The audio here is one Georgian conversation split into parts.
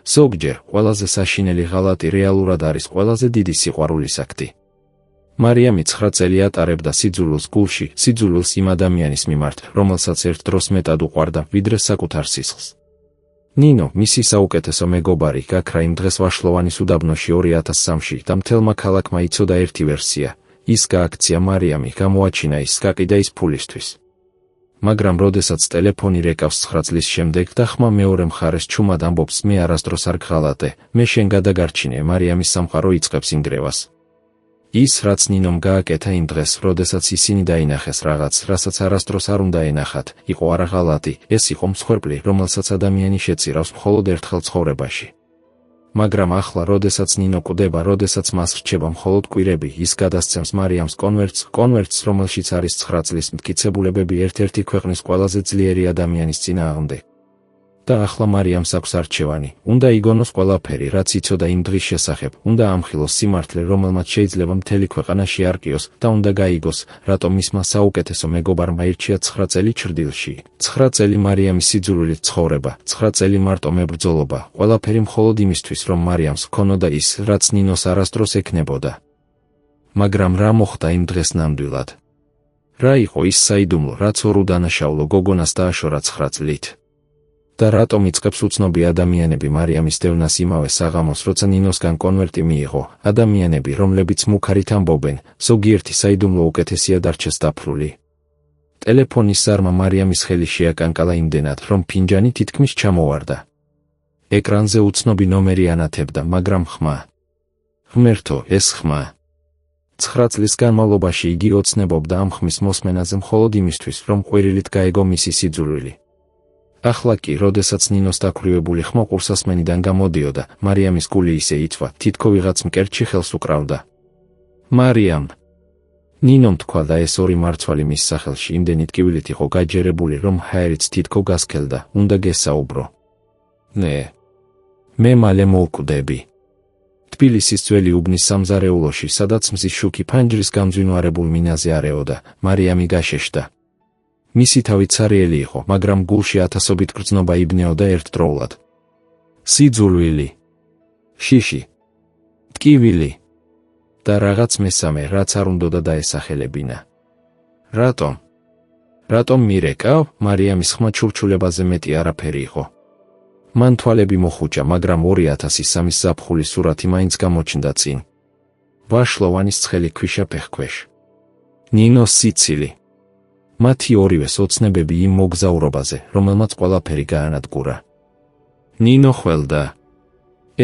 ზოგჯერ ყველაზე საშინელი ღალატი რეალურად არის ყველაზე დიდი სიყვარულის აქტი. მარიამი 9 წელი ატარებდა სიძულვილს გულში, სიძულვილს იმ ადამიანის მიმართ, რომელსაც ერთ დროს მეტად უყვარდა, ვიდრე საკუთარ სისხლს. ნინო, მისი საუკეთესო მეგობარი, გაქრა იმ დღეს ვაშლოვანის უდაბნოში 2003-ში და მთელმა ქალაქმა იცოდა ერთი ვერსია. ის გააქცია მარიამი, გამოაჩინა ის სკაკი და ის ფულისთვის. მაგრამ როდესაც ტელეფონი რეკავს 9 წლის შემდეგ და ხმა მეორე მხარეს ჩუმად ამბობს მე არასდროს არ გღალატე, მე შენ გადაგარჩინე, მარიამის სამყარო იწყებს ინგრევას. ის რაც ნინომ გააკეთა იმ დღეს, როდესაც ისინი დაინახეს რაღაც, რასაც არასდროს არ უნდა ენახათ, იყო არა ღალატი, ეს იყო მსხვერპლი, რომელსაც ადამიანი შეწირავს მხოლოდ ერთხელ ცხოვრებაში. მაგრამ ახლა, როდესაც ნინო კვდება, როდესაც მას რჩება მხოლოდ კვირები, ის გადასცემს მარიამს კონვერტს, რომელშიც არის 9 წლის მტკიცებულებები ერთ-ერთი ქვეყნის ყველაზე ძლიერი ადამიანის წინააღმდეგ. და ახლა მარიამს აქვს არჩევანი, უნდა იგონოს ყველაფერი, რაც იცოდა იმ დღის შესახებ, უნდა ამხილოს სიმართლე, რომელმაც შეიძლება მთელი ქვეყანა შეარყიოს და უნდა გაიგოს, რატომ მისმა საუკეთესო მეგობარმა ირჩია 9 წელი ჩრდილში, 9 წელი მარიამის სიძულვილით ცხოვრება, 9 წელი მარტო მებრძოლობა, ყველაფერი მხოლოდ იმისთვის, რომ მარიამს ჰქონოდა ის, რაც ნინოს არასდროს ექნებოდა. მაგრამ რა მოხდა იმ დღეს ნამდვილად? რა იყო ის საიდუმლო, რაც ორ უდანაშაულო გოგონას დააშორა 9 წლით? და რატომ იწყებს უცნობი ადამიანები მარიამის დევნას იმავე საღამოს, როცა ნინოსგან კონვერტი მიიღო, ადამიანები, რომლებიც მუქარით ამბობენ, ზოგიერთი საიდუმლო უკეთესია დარჩეს დაფრული. ტელეფონის ზარმა მარიამის ხელი შეაკანკალა იმდენად, რომ ფინჯანი თითქმის ჩამოვარდა. ეკრანზე უცნობი ნომერი ანათებდა, მაგრამ ხმა. ღმერთო, ეს ხმა. 9 წლის განმავლობაში იგი ოცნებობდა ამ ხმის მოსმენაზე მხოლოდ იმისთვის, რომ ყვირილით გაეგო მისი სიძულვილი. ახლა კი, როდესაც ნინოს დაქვრივებული ხმა ყურსასმენიდან გამოდიოდა, მარიამის გული ისე იწვა, თითქო ვიღაც მკერდში ხელს უკრავდა. მარიამ! ნინომ თქვა და ეს ორი მარცვალი მის სახელში იმდენი ტკივილით იყო გაჯერებული, რომ ჰაერიც თითქო გასქელდა, უნდა გესაუბრო. ნე. მე მალე მოვკვდები. თბილისის ძველი უბნის სამზარეულოში, სადაც მზის შუქი ფანჯრის გამძვინვარებულ მინაზე არეოდა, მარიამი გაშეშდა. მისი თავი ცარიელი იყო, მაგრამ გულში ათასობით გრძნობა იბნეოდა ერთდროულად. სიძულვილი, შიში, ტკივილი და რაღაც მესამე, რაც არ უნდოდა დაესახელებინა. რატომ? რატომ მირეკავ? მარიამის ხმა ჩურჩულებაზე მეტი არაფერი იყო. მან თვალები მოხუჭა, მაგრამ 2003-ის ზაფხულის სურათი მაინც გამოჩნდა წინ. ვაშლოვანის ცხელი ქვიშაფეხ ქვეშ. ნინოს სიცილი. მათი ორივეს ოცნებები იმ მოგზაურობაზე, რომელმაც ყველაფერი გაანადგურა. ნინო ხველდა.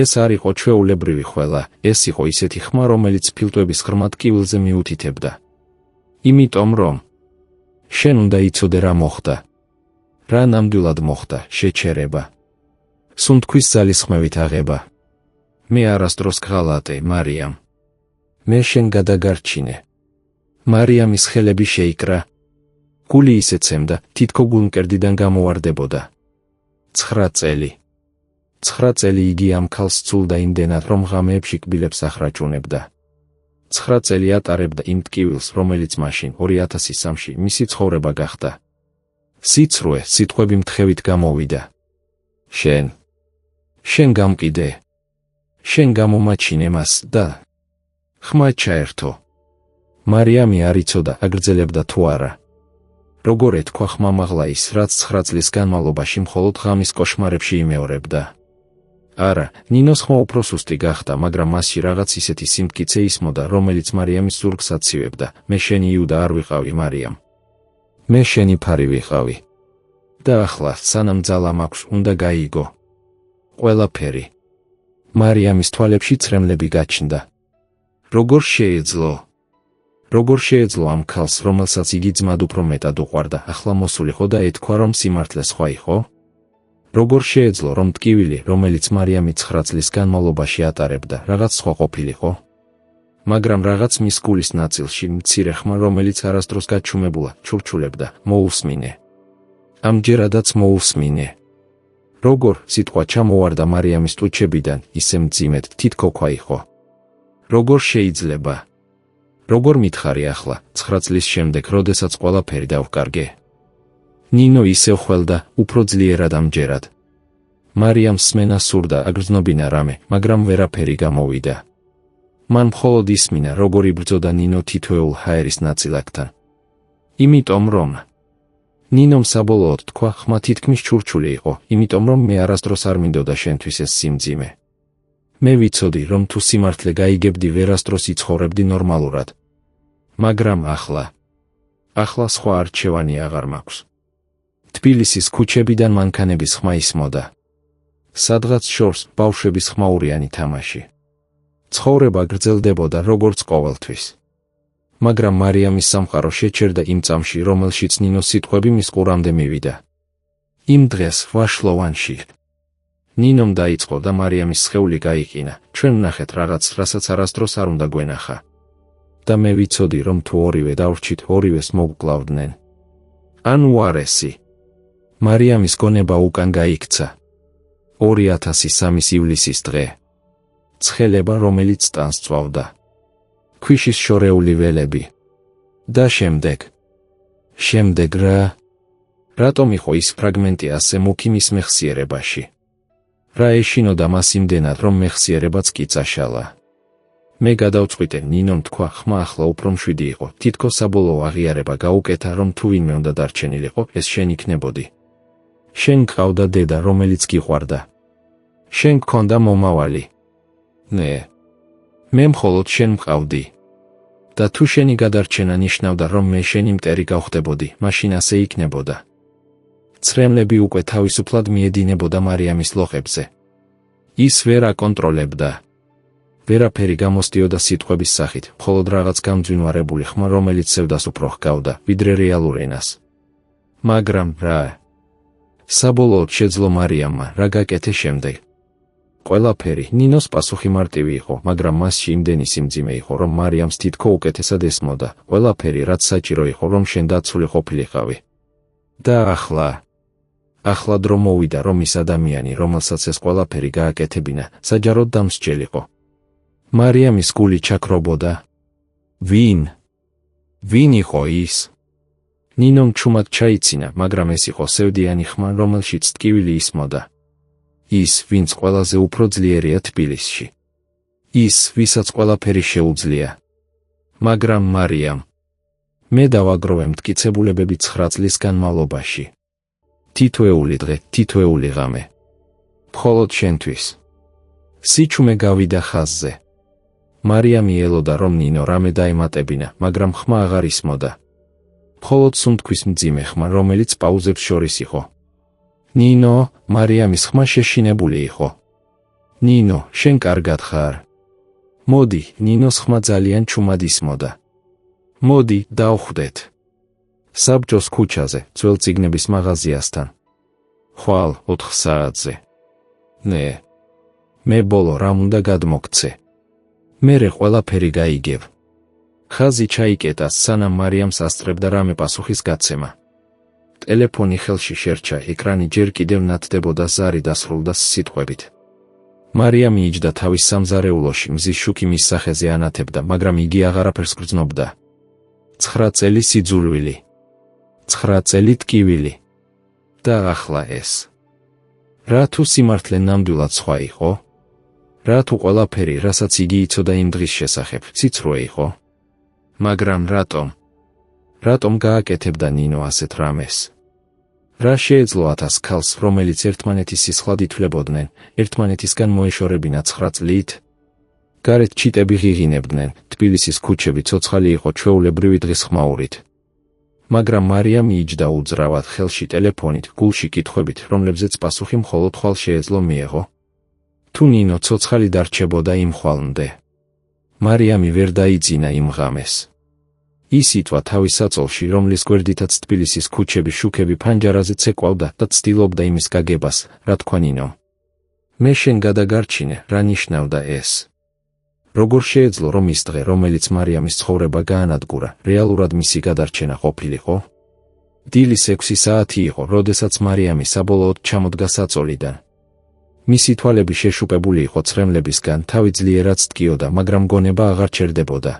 ეს არ იყო ჩვეულებრივი ხველა, ეს იყო ისეთი ხმა, რომელიც ფილტვების ღრმა ტკივილზე მიუთითებდა. იმიტომ რომ შენ უნდა იცოდე რა მოხდა. რა ნამდვილად მოხდა, შეჩერება. სუნთქვის ძალისხმევით აღება. მე არასდროს გღალატე, მარიამ. მე შენ გადაგარჩინე. მარიამის ხელები შეიკრა. გული ისეცემდა, თითქო გულმკერდიდან გამოვარდებოდა. 9 წელი. 9 წელი იგი ამ ქალს ცულდა იმდენად, რომ ღამეებში კბილებს ახრაჭუნებდა. 9 წელი ატარებდა იმ ტკივილს, რომელიც მაშინ 2003-ში მისი ცხოვრება გახდა. სიცრუე, სიტყვები მთხევით გამოვიდა. შენ გამყიდე. შენ გამომაჩინე მას და ხმა ჩაერთო. მარიამი არ იცოდა, აგრძელებდა თუ არა. როგორ ეთქვა ხმამ აღლა ის, რაც 9 წლის განმავლობაში მხოლოდ ღამის კოშმარებში იმეორებდა. არა, ნინოს ხმა უფრო სუსტი გახდა, მაგრამ მასში რაღაც ისეთი სიმტკიცე ისმოდა, რომელიც მარიამის ზურგს აცივებდა. მე შენი იუდა არ ვიყავი, მარიამ. მე შენი ფარი ვიყავი. და ახლა, სანამ ძალა მაქვს, უნდა გაიგო. ყველაფერი. მარიამის თვალებში ცრემლები გაჩნდა. როგორ შეეძლო? როგორ შეეძლო ამ ქალს, რომელსაც იგი ძმად უფრო მეტად უყვარდა, ახლა მოსულიყო და ეთქვა, რომ სიმართლე სხვა იყო? როგორ შეეძლო, რომ ტკივილი, რომელიც მარიამი 9 წლის განმავლობაში ატარებდა, რაღაც სხვა ყოფილიყო? მაგრამ რაღაც მის გულის ნაწილში, მცირე ხმა, რომელიც არასდროს გაჩუმებულა, ჩურჩულებდა, მოусმინე. ამჯერადაც მოусმინე. როგორ? სიტყვა ჩამოვარდა მარიამის ტუჩებიდან, ისე მძიმედ, თითქო ქვა იყო. როგორ შეიძლება? როგორ მითხარი ახლა, 9 წლის შემდეგ, როდესაც ყველაფერი დავკარგე? ნინო ისევ ხველდა, უფრო ძლიერად ამჯერად. მარიამს სმენა სურდა აგრძნობინა რამე, მაგრამ ვერაფერი გამოვიდა. მან მხოლოდ ისმინა, როგორ იბრძოდა ნინო თითოეულ ჰაერის ნაწილაკთან. იმიტომ რომ ნინომ საბოლოოდ თქვა, ხმა თითქმის ჩურჩული იყო, იმიტომ რომ მე არასდროს არ მინდოდა შენთვის ეს სიმძიმე. მე ვიცოდი, რომ თუ სიმართლე გაიგებდი, ვერასდროს იცხოვრებდი ნორმალურად. მაგრამ ახლა სხვა არჩევანი აღარ მაქვს. თბილისის ქუჩებიდან მანქანების ხმა ისმოდა. სადღაც შორს ბავშვების ხმაურიანი თამაში. ცხოვრება გრძელდებოდა როგორც ყოველთვის. მაგრამ მარიამის სამყარო შეჩერდა იმ წამში, რომელშიც ნინოს სიტყვები მის ყურამდე მივიდა. იმ დღეს ვაშლოვანში ნინომ დაიწყო და მარიამის სხეული გაიყინა. ჩვენ ვნახეთ რაღაც, რასაც არასდროს არ უნდა გვენახა. და მე ვიცოდი, რომ თუ ორივე დავრჩით, ორივეს მოგკლავდნენ. ან უარესი. მარიამის გონება უკან გაიქცა. 2003 ივლისის დღე. ცხელება, რომელიც ტანს წვავდა. ქვიშის შორეული ველები. და შემდეგ რა? რატომ იყო ის ფრაგმენტი ასე მუქი მის მეხსიერებაში? რა ეშინოდა მას იმდენად, რომ მეხსიერებაც კი წაშალა? მე გადავწყვიტე, ნინომ თქვა, ხმა ახლა უფრო მშვიდი იყო, თითქოს საბოლოო აღიარება გაუკეთა, რომ თუ ვინმე უნდა დარჩენილიყო, ეს შენ იქნებოდი. შენ გყავდა დედა, რომელიც გიყვარდა. შენ გქონდა მომავალი. ნე. მე მხოლოდ შენ მყავდი. და თუ შენი გადარჩენა ნიშნავდა, რომ მე შენი მტერი გავხდებოდი, მაშინ ასე იქნებოდა. ცრემლები უკვე თავისუფლად მიედინებოდა მარიამის ლოყებზე. ის ვერ აკონტროლებდა. ვერაფერი გამოსდიოდა სიტყვების სახით, მხოლოდ რაღაც გამძვინვარებული ხმა, რომელიც სევდას უფრო ჰგავდა, ვიდრე რეალურ ენას. მაგრამ რა? საბოლოოდ შეძლო მარიამმა, რა გაკეთე შემდეგ? ყველაფერი. ნინოს პასუხი მარტივი იყო, მაგრამ მასში იმდენი სიმძიმე იყო, რომ მარიამს თითქო უკეთესად ესმოდა. ყველაფერი, რაც საჭირო იყო, რომ შენ დაცული ყოფილიყავი. და ახლა დრო მოვიდა, რომ ის ადამიანი, რომელსაც ეს ყველაფერი გააკეთებინა, საჯაროდ დამსჯელიყო. მარიამის გული ჩაქრობოდა. ვინ იყო ის? ნინომ ჩუმად ჩაიცინა, მაგრამ ეს იყო სევდიანი ხმა, რომელშიც ტკივილი ისმოდა. ის, ვინც ყველაზე უფრო ძლიერია თბილისში. ის, ვისაც ყველაფერი შეუძლია. მაგრამ მარიამ. მე დავაგროვე მტკიცებულებები 9 წლის განმავლობაში. თითოეული დღე, თითოეული ღამე. მხოლოდ შენთვის. სიჩუმე გავიდა ხაზზე. მარიამი ელოდა, რომ ნინო რამე დაემატებინა, მაგრამ ხმა აღარ ისმოდა. მხოლოდ სუნთქვის მძიმე ხმა, რომელიც პაუზებს შორის იყო. ნინო, მარიამის ხმა შეშინებული იყო. ნინო, შენ კარგად ხარ? მოდი, ნინოს ხმა ძალიან ჩუმად ისმოდა. მოდი, დავხვდეთ. საბჭოს ქუჩაზე, ძველ წიგნების მაღაზიასთან. ხვალ 4 საათზე. ნე. მე ბოლო რამ უნდა გადმოგცე. მერე ყველაფერი გაიგებ. ხაზი ჩაიკეტა, სანამ მარიამს ასწრებდა რამე პასუხის გაცემა. ტელეფონი ხელში შერჩა, ეკრანი ჯერ კიდევ ნათდებოდა ზარი დასრულდა სიტყვებით. მარიამი იჯდა თავის სამზარეულოში, მზის შუქი მის სახეზე ანათებდა, მაგრამ იგი აღარაფერს გრძნობდა. 9 წელი სიძულვილი. 9 წელი ტკივილი. და ახლა ეს. რა თუ სიმართლე ნამდვილად სხვა იყო? რა თუ ყველაფერი, რასაც იგი იცოდა იმ დღის შესახებ, ციცრუე იყო? მაგრამ რატომ გააკეთებდა ნინო ასეთ რამეს? რა შეეძლო 1000 ქალს, რომელიც ერთმანეთის სისხლად ითვლებოდნენ, ერთმანეთისგან მოეშორებინა 9 წლით? გარეთ ჩიტები ღიღინებდნენ, თბილისის ქუჩები ცოცხალი იყო ჩვეულებრივი დღის ხმაურით. მაგრამ მარიამი იჯდა უძრავად, ხელში ტელეფონით, გულში კითხვებით, რომლებზეც პასუხი მხოლოდ ხვალ შეეძლო მიეღო. თუ ნინო ცოცხალი დარჩებოდა იმ ხვალამდე. მარიამი ვერ დაიძინა იმ ღამეს. ის იტვა თავის საწოლში, რომლის გვერდითაც თბილისის ქუჩების შუქები ფანჯარაზე ცეკვავდა და ცდილობდა იმის გაგებას, რა თქვა ნინომ. მე შენ გადაგარჩინე, რა ნიშნავდა ეს? როგორ შეეძლო, რომ ის დღე, რომელიც მარიამის ცხოვრება გაანადგურა, რეალურად მისი გადარჩენა ყოფილიყო? დილის 6 საათი იყო, როდესაც მარიამი საბოლოოდ ჩამოდგა საწოლიდან. მისი თვალები შეშუპებული იყო ცრემლებისგან, თავი ძლიერად ტკიოდა, მაგრამ გონება აღარ ჩერდებოდა.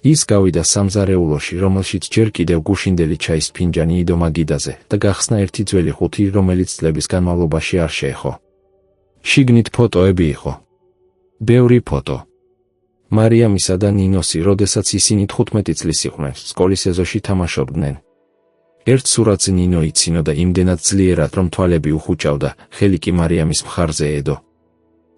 ის გავიდა სამზარეულოში, რომელშიც ჯერ კიდევ გუშინდელი ჩაის ფინჯანი იდო მაგიდაზე და გახსნა ერთი ძველი ხუთი, რომელიც წლების განმავლობაში არ შეეხო. შიგნით ფოტოები იყო. ბევრი ფოტო. მარიამისა და ნინოსი, როდესაც ისინი 15 წლის იყვნენ, სკოლის ეზოში თამაშობდნენ. ერთ სურათზე ნინო იცინოდა იმდენად ძლიერად, რომ თვალები უხუჭავდა, ხელი კი მარიამის მხარზე ედო.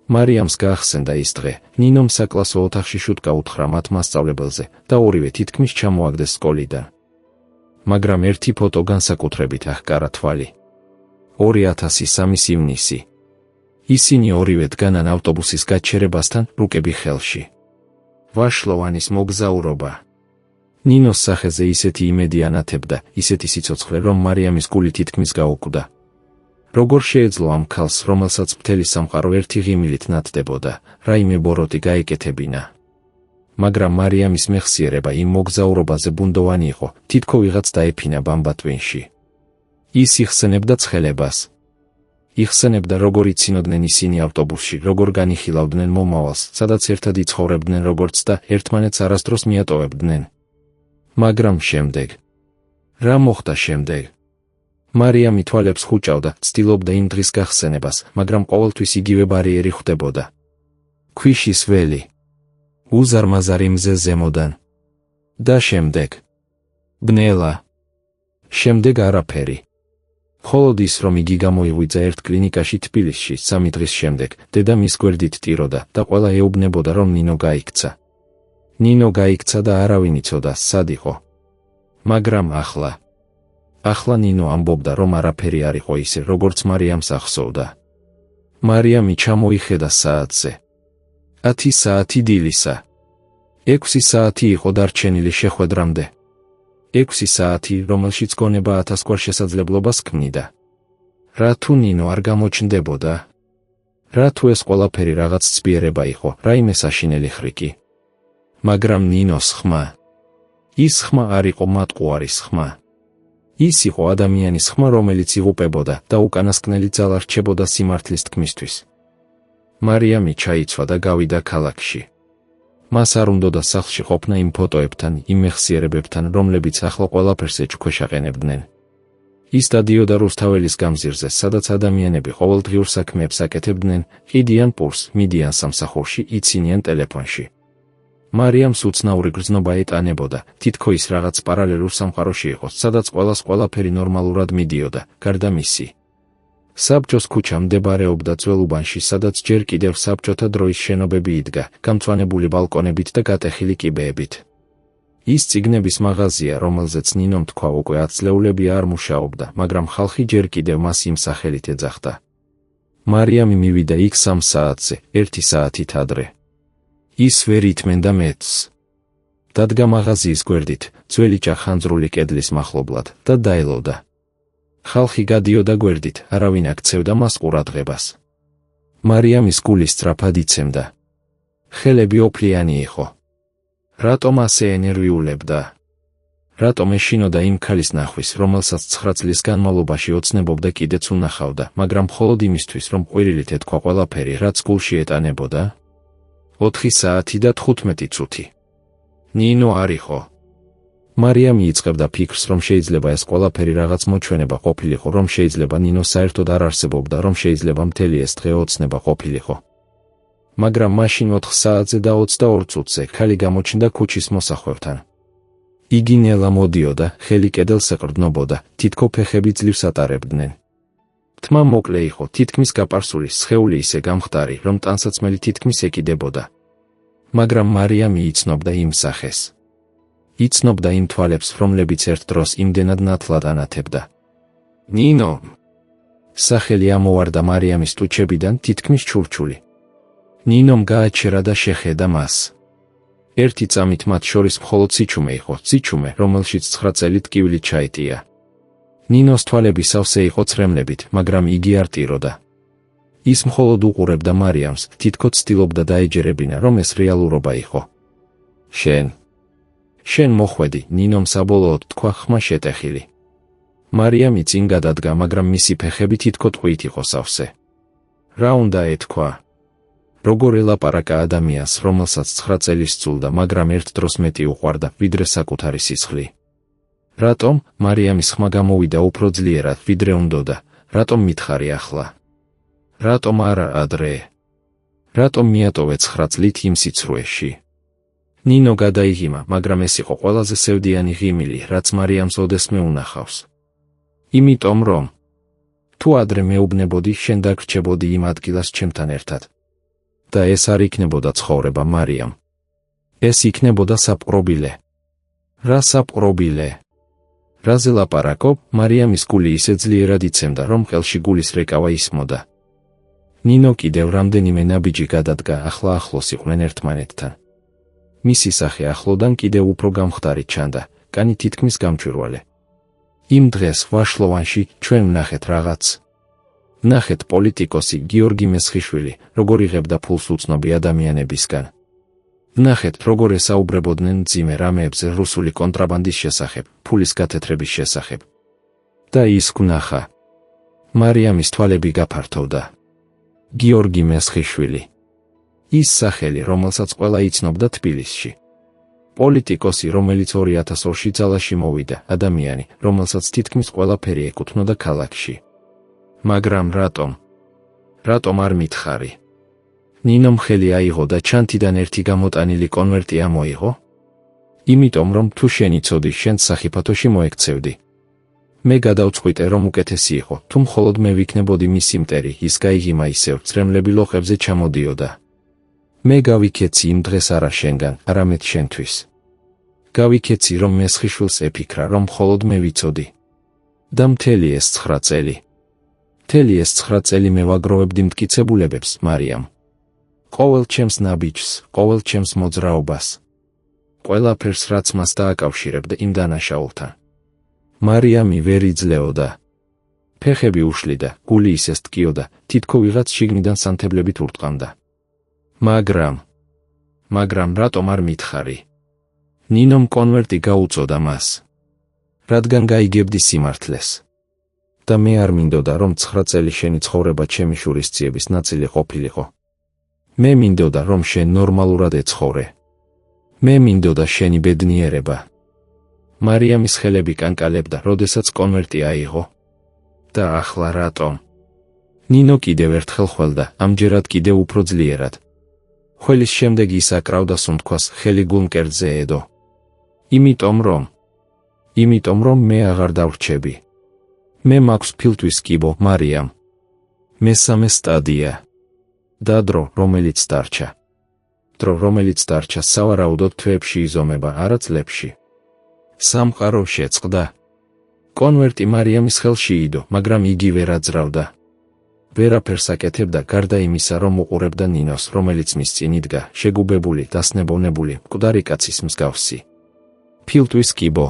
მარიამს გაახსენდა ის დღე, ნინომ საკლასო ოთახში შუტკა უთხრა მათ მასწავლებელზე და ორივე თითქმის ჩამოაგდეს სკოლიდან. მაგრამ ერთი ფოტო განსაკუთრებით აღკარა თვალი. 2003 ივნისი. ისინი ორივე დგანან ავტობუსის გაჩერებასთან, რუკები ხელში. ვაშლოვანის მოგზაურობა. ნინოს სახეზე ისეთი იმედი ანათებდა, ისეთი სიცოცხლე, რომ მარიამის გული თითქმის გაუკვდა. როგორ შეეძლო ამ ქალს, რომელსაც მთელი სამყარო ერთი ღიმილით ნათდებოდა, რაიმე ბოროტი გაეკეთებინა. მაგრამ მარიამის მეხსიერება იმ მოგზაურობაზე ბუნდოვანი იყო, თითქო ვიღაც დაეფინა ბამბა ტვინში. ის იხსენებდა ცხელებას. იხსენებდა, როგორ იცინოდნენ ისინი ავტობუსში, როგორ განიხილავდნენ მომავალს, სადაც ერთად იცხოვრებდნენ როგორც და ერთმანეთს არასდროს მიატოვებდნენ. მაგრამ შემდეგ. რა მოხდა შემდეგ? მარიამი თვალებს ხუჭავდა, ცდილობდა იმ დღის გახსენებას, მაგრამ ყოველთვის იგივე ბარიერი ხვდებოდა. ქვიშის ველი. უზარმაზარი მზე ზემოდან. და შემდეგ. ბნელა. შემდეგ არაფერი. მხოლოდ ის, რომ იგი გამოიღვიძა ერთ კლინიკაში თბილისში 3 დღის შემდეგ, დედა მის გვერდით ტიროდა და ყველა ეუბნებოდა, რომ ნინო გაიქცა. ნინო გაიქცა და არავინ იცოდა, სად იყო. მაგრამ ახლა ნინო ამბობდა, რომ არაფერი არ იყო ისე, როგორც მარიამს ახსოვდა. მარიამი ჩამოიხედა საათზე. 10 საათი დილისა. 6 საათი იყო დარჩენილი შეხვედრამდე. 6 საათი, რომელშიც გონება 1000 გვარ შესაძლებლობას ქმნიდა. რა თუ ნინო არ გამოჩნდებოდა? რა თუ ეს ყველაფერი რაღაც ცბიერება იყო, რაიმე საშინელი ხრიკი? მაგრამ ნინოს ხმა. ის ხმა არ იყო მატყუარის ხმა. ის იყო ადამიანის ხმა, რომელიც იღუპებოდა და უკანასკნელი ძალა რჩებოდა სიმართლის თქმისთვის. მარიამი ჩაიცვა და გავიდა ქალაქში. მას არ უნდოდა სახლში ყოფნა იმ ფოტოებთან, იმ მეხსიერებებთან, რომლებიც ახლა ყველაფერს ეჭქვეშაყენებდნენ. ის დადიოდა რუსთაველის გამზირზე, სადაც ადამიანები ყოველდღიურ საქმეებს აკეთებდნენ, ყიდიან პურს, მიდიან სამსახურში, იცინიან ტელეფონში. მარიამს უცნაური გრძნობა ეტანებოდა, თითქო ის რაღაც პარალელურ სამყაროში იყო, სადაც ყველაფერი ნორმალურად მიდიოდა, გარდა მისი. საბჭოს ქუჩა მდებარეობდა ძველ უბანში, სადაც ჯერ კიდევ საბჭოთა დროის შენობები იდგა, გამწვანებული ბალკონებით და გატეხილი კიბეებით. ის წიგნების მაღაზია, რომელზეც ნინომ თქვა უკვე 10 წლეულები არ მუშაობდა, მაგრამ ხალხი ჯერ კიდევ მას იმ სახელით ეძახდა. მარიამი მივიდა იქ 3 საათზე, 1 საათით ადრე. ის ვერ ითმენდა მეტს. დადგა მაღაზიის გვერდით, ძველი ჭახანძრული კედლის მახლობლად და დაელოდა. ხალხი გადიოდა გვერდით, არავინ აქცევდა მას ყურადღებას. მარიამის გული სწრაფად იცემდა. ხელები ოფლიანი იყო. რატომ ასე ენერვიულებდა? რატომ ეშინოდა იმ ქალის ნახვის, რომელსაც 9 წლის განმავლობაში ოცნებობდა კიდეც უნახავდა, მაგრამ მხოლოდ იმისთვის, რომ ყვირილით ეთქვა ყველაფერი, რაც გულში ეტანებოდა? 4 საათი და 15 წუთი. ნინო არ იყო. მარიამი იწყებდა ფიქრს, რომ შეიძლება ეს ყველაფერი რაღაც მოჩვენება ყოფილიყო, რომ შეიძლება ნინო საერთოდ არ არსებობდა, რომ შეიძლება მთელი ეს დღე ოცნება ყოფილიყო. მაგრამ მაშინ 4 საათზე და 22 წუთზე ქალი გამოჩნდა ქუჩის მოსახვევთან. იგი ნელა მოდიოდა, ხელი კედელს ეყრდნობოდა, თითქო ფეხები ძლივს ატარებდნენ. თმა მოკლე იყო, თითქმის გაპარსული, სხეული ისე გამხდარი, რომ ტანსაცმელი თითქმის ეკიდებოდა. მაგრამ მარიამი იცნობდა იმ სახეს. იცნობდა იმ თვალებს, რომლებიც ერთ დროს იმდენად ნათლად ანათებდა. ნინო! სახელი ამოვარდა მარიამის ტუჩებიდან, თითქმის ჩურჩული. ნინომ გააჩერა და შეხედა მას. ერთი წამით მათ შორის მხოლოდ სიჩუმე იყო, სიჩუმე, რომელშიც 9 წელი ტკივილი ჩაეტია. ნინოს თვალები სავსე იყო ცრემლებით, მაგრამ იგი არ ტიროდა. ის მხოლოდ უყურებდა მარიამს, თითქოს ცდილობდა დაეჯერებინა, რომ ეს რეალურობა იყო. შენ მოხვედი, ნინომ საბოლოოდ თქვა ხმა შეტეხილი. მარიამი წინ გადადგა, მაგრამ მისი ფეხები თითქო ტყვიით იყო სავსე. რა უნდა ეთქვა? როგორ ელაპარაკა ადამიანს, რომელსაც 9 წელი სძულდა, მაგრამ ერთ დროს მეტი უყვარდა, ვიდრე საკუთარი სისხლი. რატომ? მარიამის ხმა გამოვიდა უფრო ძლიერად, ვიდრე უნდოდა. რატომ მითხარი ახლა? რატომ არა ადრე? რატომ მიატოვე 9 წლით იმ სიცრუეში? ნინო გადაიღიმა, მაგრამ ეს იყო ყველაზე სევდიანი ღიმილი, რაც მარიამს ოდესმე უნახავს. იმიტომ რომ თუ ადრე მეუბნებოდი, შენ დაგრჩებოდი იმ ადგილას ჩემთან ერთად. და ეს არ იქნებოდა ცხოვრება, მარიამ. ეს იქნებოდა საპყრობილე. რა საპყრობილე? რაზე ლაპარაკობ? მარიამის გული ისე ძლიერად იცემდა, რომ ხელში გულის რეკავა ისმოდა. ნინო კიდევ რამდენიმე ნაბიჯი გადადგა, ახლა ახლოს იყვნენ ერთმანეთთან. მისი სახე ახლოდან კიდევ უფრო გამხდარი ჩანდა, კანი თითქმის გამჭვირვალე. იმ დღეს ვაშლოვანში ჩვენ ვნახეთ რაღაც. ვნახეთ პოლიტიკოსი გიორგი მესხიშვილი, როგორ იღებდა ფულს უცნობი ადამიანებისგან. ვნახეთ, როგორ ესაუბრებოდნენ მძიმე რამეებზე რუსული კონტრაბანდის შესახებ, ფულის გათეთრების შესახებ. და ის ვნახა. მარიამის თვალები გაფართოვდა. გიორგი მესხიშვილი. ის სახელი, რომელსაც ყველა იცნობდა თბილისში. პოლიტიკოსი, რომელიც 2002-ში ძალაში მოვიდა, ადამიანი, რომელსაც თითქმის ყველაფერი ეკუთვნოდა ქალაქში. მაგრამ რატომ? რატომ არ მითხარი? ნინომ ხელი აიღო და ჩანთიდან ერთი გამოტანილი კონვერტი ამოიღო? იმიტომ რომ თუ შენ იცოდი, შენს სახიფათოში მოექცევდი. მე გადავწყვიტე, რომ უკეთესი იყო, თუ მხოლოდ მე ვიქნებოდი მისი მტერი, ის გაიღიმა ისევ, წრემლები ლოხებზე ჩამოდიოდა. მე გავიქეცი იმ დღეს არა შენგან, არამედ შენთვის. გავიქეცი, რომ მესხიშვილს ეფიქრა, რომ მხოლოდ მე ვიცოდი. და მთელი ეს 9 წელი. მთელი ეს 9 წელი მე ვაგროვებდი მტკიცებულებებს, მარიამ. ყოველ ჩემს ნაბიჯს, ყოველ ჩემს მოძრაობას. ყველაფერს, რაც მას დააკავშირებდა იმ დანაშაულთან. მარიამი ვერ იძლეოდა. ფეხები უშლიდა, გული ისეს ტკიოდა, თითქო ვიღაც შიგნიდან სანთებლებით ურტყამდა. მაგრამ რატომ არ მითხარი? ნინომ კონვერტი გაუწოდა მას. რადგან გაიგებდი სიმართლეს. და მე არ მინდოდა, რომ 9 წელი შენი ცხოვრება ჩემი შურისძიების ნაწილი ყოფილიყო. მე მინდოდა, რომ შენ ნორმალურად ეცხოვრე. მე მინდოდა შენი ბედნიერება. მარიამის ხელები კანკალებდა, როდესაც კონვერტი აიღო. და ახლა რატომ? ნინო კიდევ ერთხელ ხველდა, ამჯერად კიდევ უფრო ძლიერად. ხველის შემდეგ ის აკრავდა სუნთქვას, ხელი გულმკერდზე ედო. იმიტომ რომ მე აღარ დავრჩები. მე მაქვს ფილტვის კიბო, მარიამ. მესამე სტადია. და დრო, რომელიც დარჩა. დრო, რომელიც დარჩა, სავარაუდოდ თვეებში იზომება, არა წლებში. სამყარო შეწყდა. კონვერტი მარიამის ხელში იდო, მაგრამ იგი ვერ აძრავდა. ვერაფერს აკეთებდა, გარდა იმისა, რომ უყურებდა ნინოს, რომელიც მის წინ იდგა, შეგუბებული, დასნებოვნებული, მკვდარი კაცის მსგავსი. ფილტვის კიბო.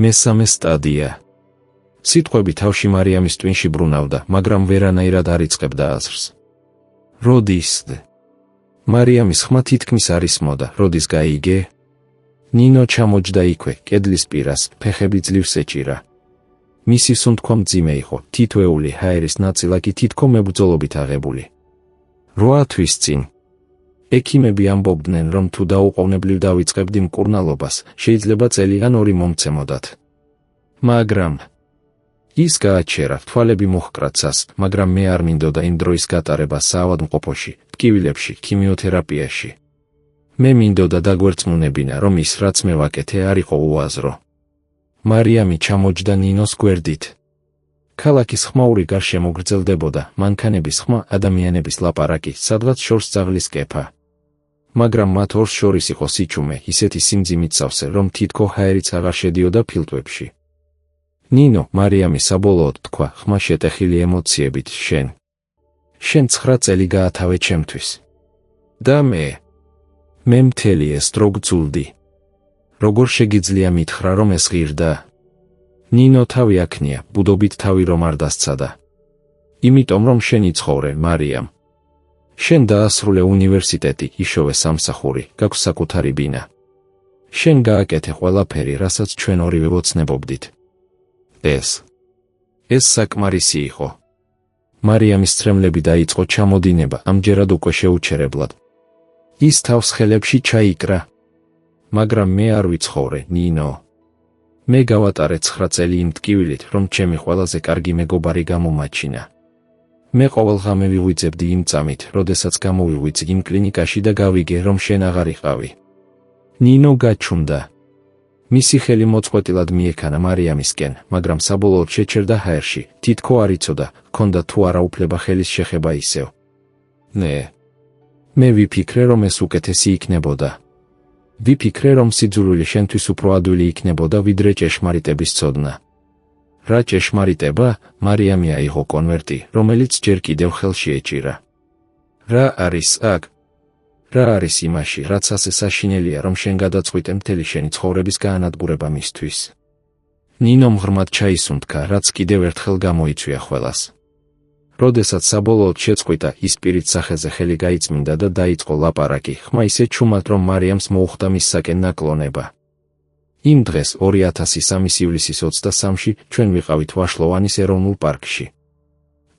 მესამე სტადია. სიტყვები თავში მარიამის ტვინში ბრუნავდა, მაგრამ ვერანაირად არ იწყებდა აზრს. როდის? მარიამის ხმა თითქმის არ ისმოდა, როდის გაიგე? ნინო ჩამოჯდა იქვე, კედლის პირას, ფეხები ძლივს ეჭირა. მისი სუნთქვა მძიმე იყო, თითოეული ჰაერის ნაწილაკი თითქო მებრძოლობით აღებული. 8 თვის წინ. ექიმები ამბობდნენ, რომ თუ დაუყოვნებლივ დავიწყებდი მკურნალობას, შეიძლება წელი ან 2 მომცემოდათ. მაგრამ ის გააჩერა, თვალები მოჰკრაცას, მაგრამ მე არ მინდოდა იმ დროის გატარება საავადმყოფოში, ტკივილებში, ქიმიოთერაპიაში. მე მინდოდა დაგვერწმუნებინა, რომ ის, რაც მე ვაკეთე, არ იყო უაზრო. მარიამი ჩამოჯდა ნინოს გვერდით. ქალაქის ხმაური გარშემო გრძელდებოდა, მანქანების ხმა, ადამიანების ლაპარაკი, სადღაც შორს ძაღლის კეფა. მაგრამ მათ ორს შორის იყო სიჩუმე, ისეთი სიმძიმით სავსე, რომ თითქო ჰაერიც აღარ შედიოდა ფილტვებში. ნინო, მარიამი საბოლოოდ თქვა, ხმა შეტეხილი ემოციებით, შენ 9 წელი გაათავე ჩემთვის. და მე მთელი ეს დრო გძულდი. როგორ შეგიძლია მითხრა, რომ ეს ღირდა? ნინო თავი აქნია, ბუდობით თავი რომ არ დასცადა. იმიტომ რომ შენ იცხოვრე, მარიამ. შენ დაასრულე უნივერსიტეტი, იშოვე სამსახური, გაქვს საკუთარი ბინა. შენ გააკეთე ყველაფერი, რასაც ჩვენ ორივე ვოცნებობდით. ეს საკმარისი იყო. მარიამის წრემლები დაიწყო ჩამოდინება, ამჯერად უკვე შეუჩერებლად. ის თავს ხელებში ჩაიკრა. მაგრამ მე არ ვიცხოვრე, ნინო. მე გავატარე 9 წელი იმ ტკივილით, რომ ჩემი ყველაზე კარგი მეგობარი გამომაჩინა. მე ყოველღამე ვიღვიძებდი იმ წამით, როდესაც გამოვიღვიძე იმ კლინიკაში და გავიგე, რომ შენ აღარ იყავი. ნინო გაჩუმდა. მისი ხელი მოწყვეტილად მიექანა მარიამისკენ, მაგრამ საბოლოოდ შეჩერდა ჰაერში, თითქო არ იცოდა, ჰქონდა თუ არა უფლება ხელის შეხება ისევ. ნე. მე ვიფიქრე, რომ ეს უკეთესი იქნებოდა. ვიფიქრე, რომ სიძულვილი შენთვის უფრო ადვილი იქნებოდა, ვიდრე ჭეშმარიტების ცოდნა. რა ჭეშმარიტება? მარიამი აიღო კონვერტი, რომელიც ჯერ კიდევ ხელში ეჭირა. რა არის აქ? რა არის იმაში, რაც ასე საშინელია, რომ შენ გადაწყვიტე მთელი შენი ცხოვრების გაანადგურება მისთვის? ნინომ ღრმად ჩაისუნთქა, რაც კიდევ ერთხელ გამოიწვია ყველას. როდესაც საბოლოოდ შეწყვიტა, ის პირით სახეზე ხელი გაიწმინდა და დაიწყო ლაპარაკი, ხმა ისე ჩუმად, რომ მარიამს მოუხდა მისსაკენ ნაკლონება. იმ დღეს 2003 ივლისის 23-ში ჩვენ ვიყავით ვაშლოვანის ეროვნულ პარკში.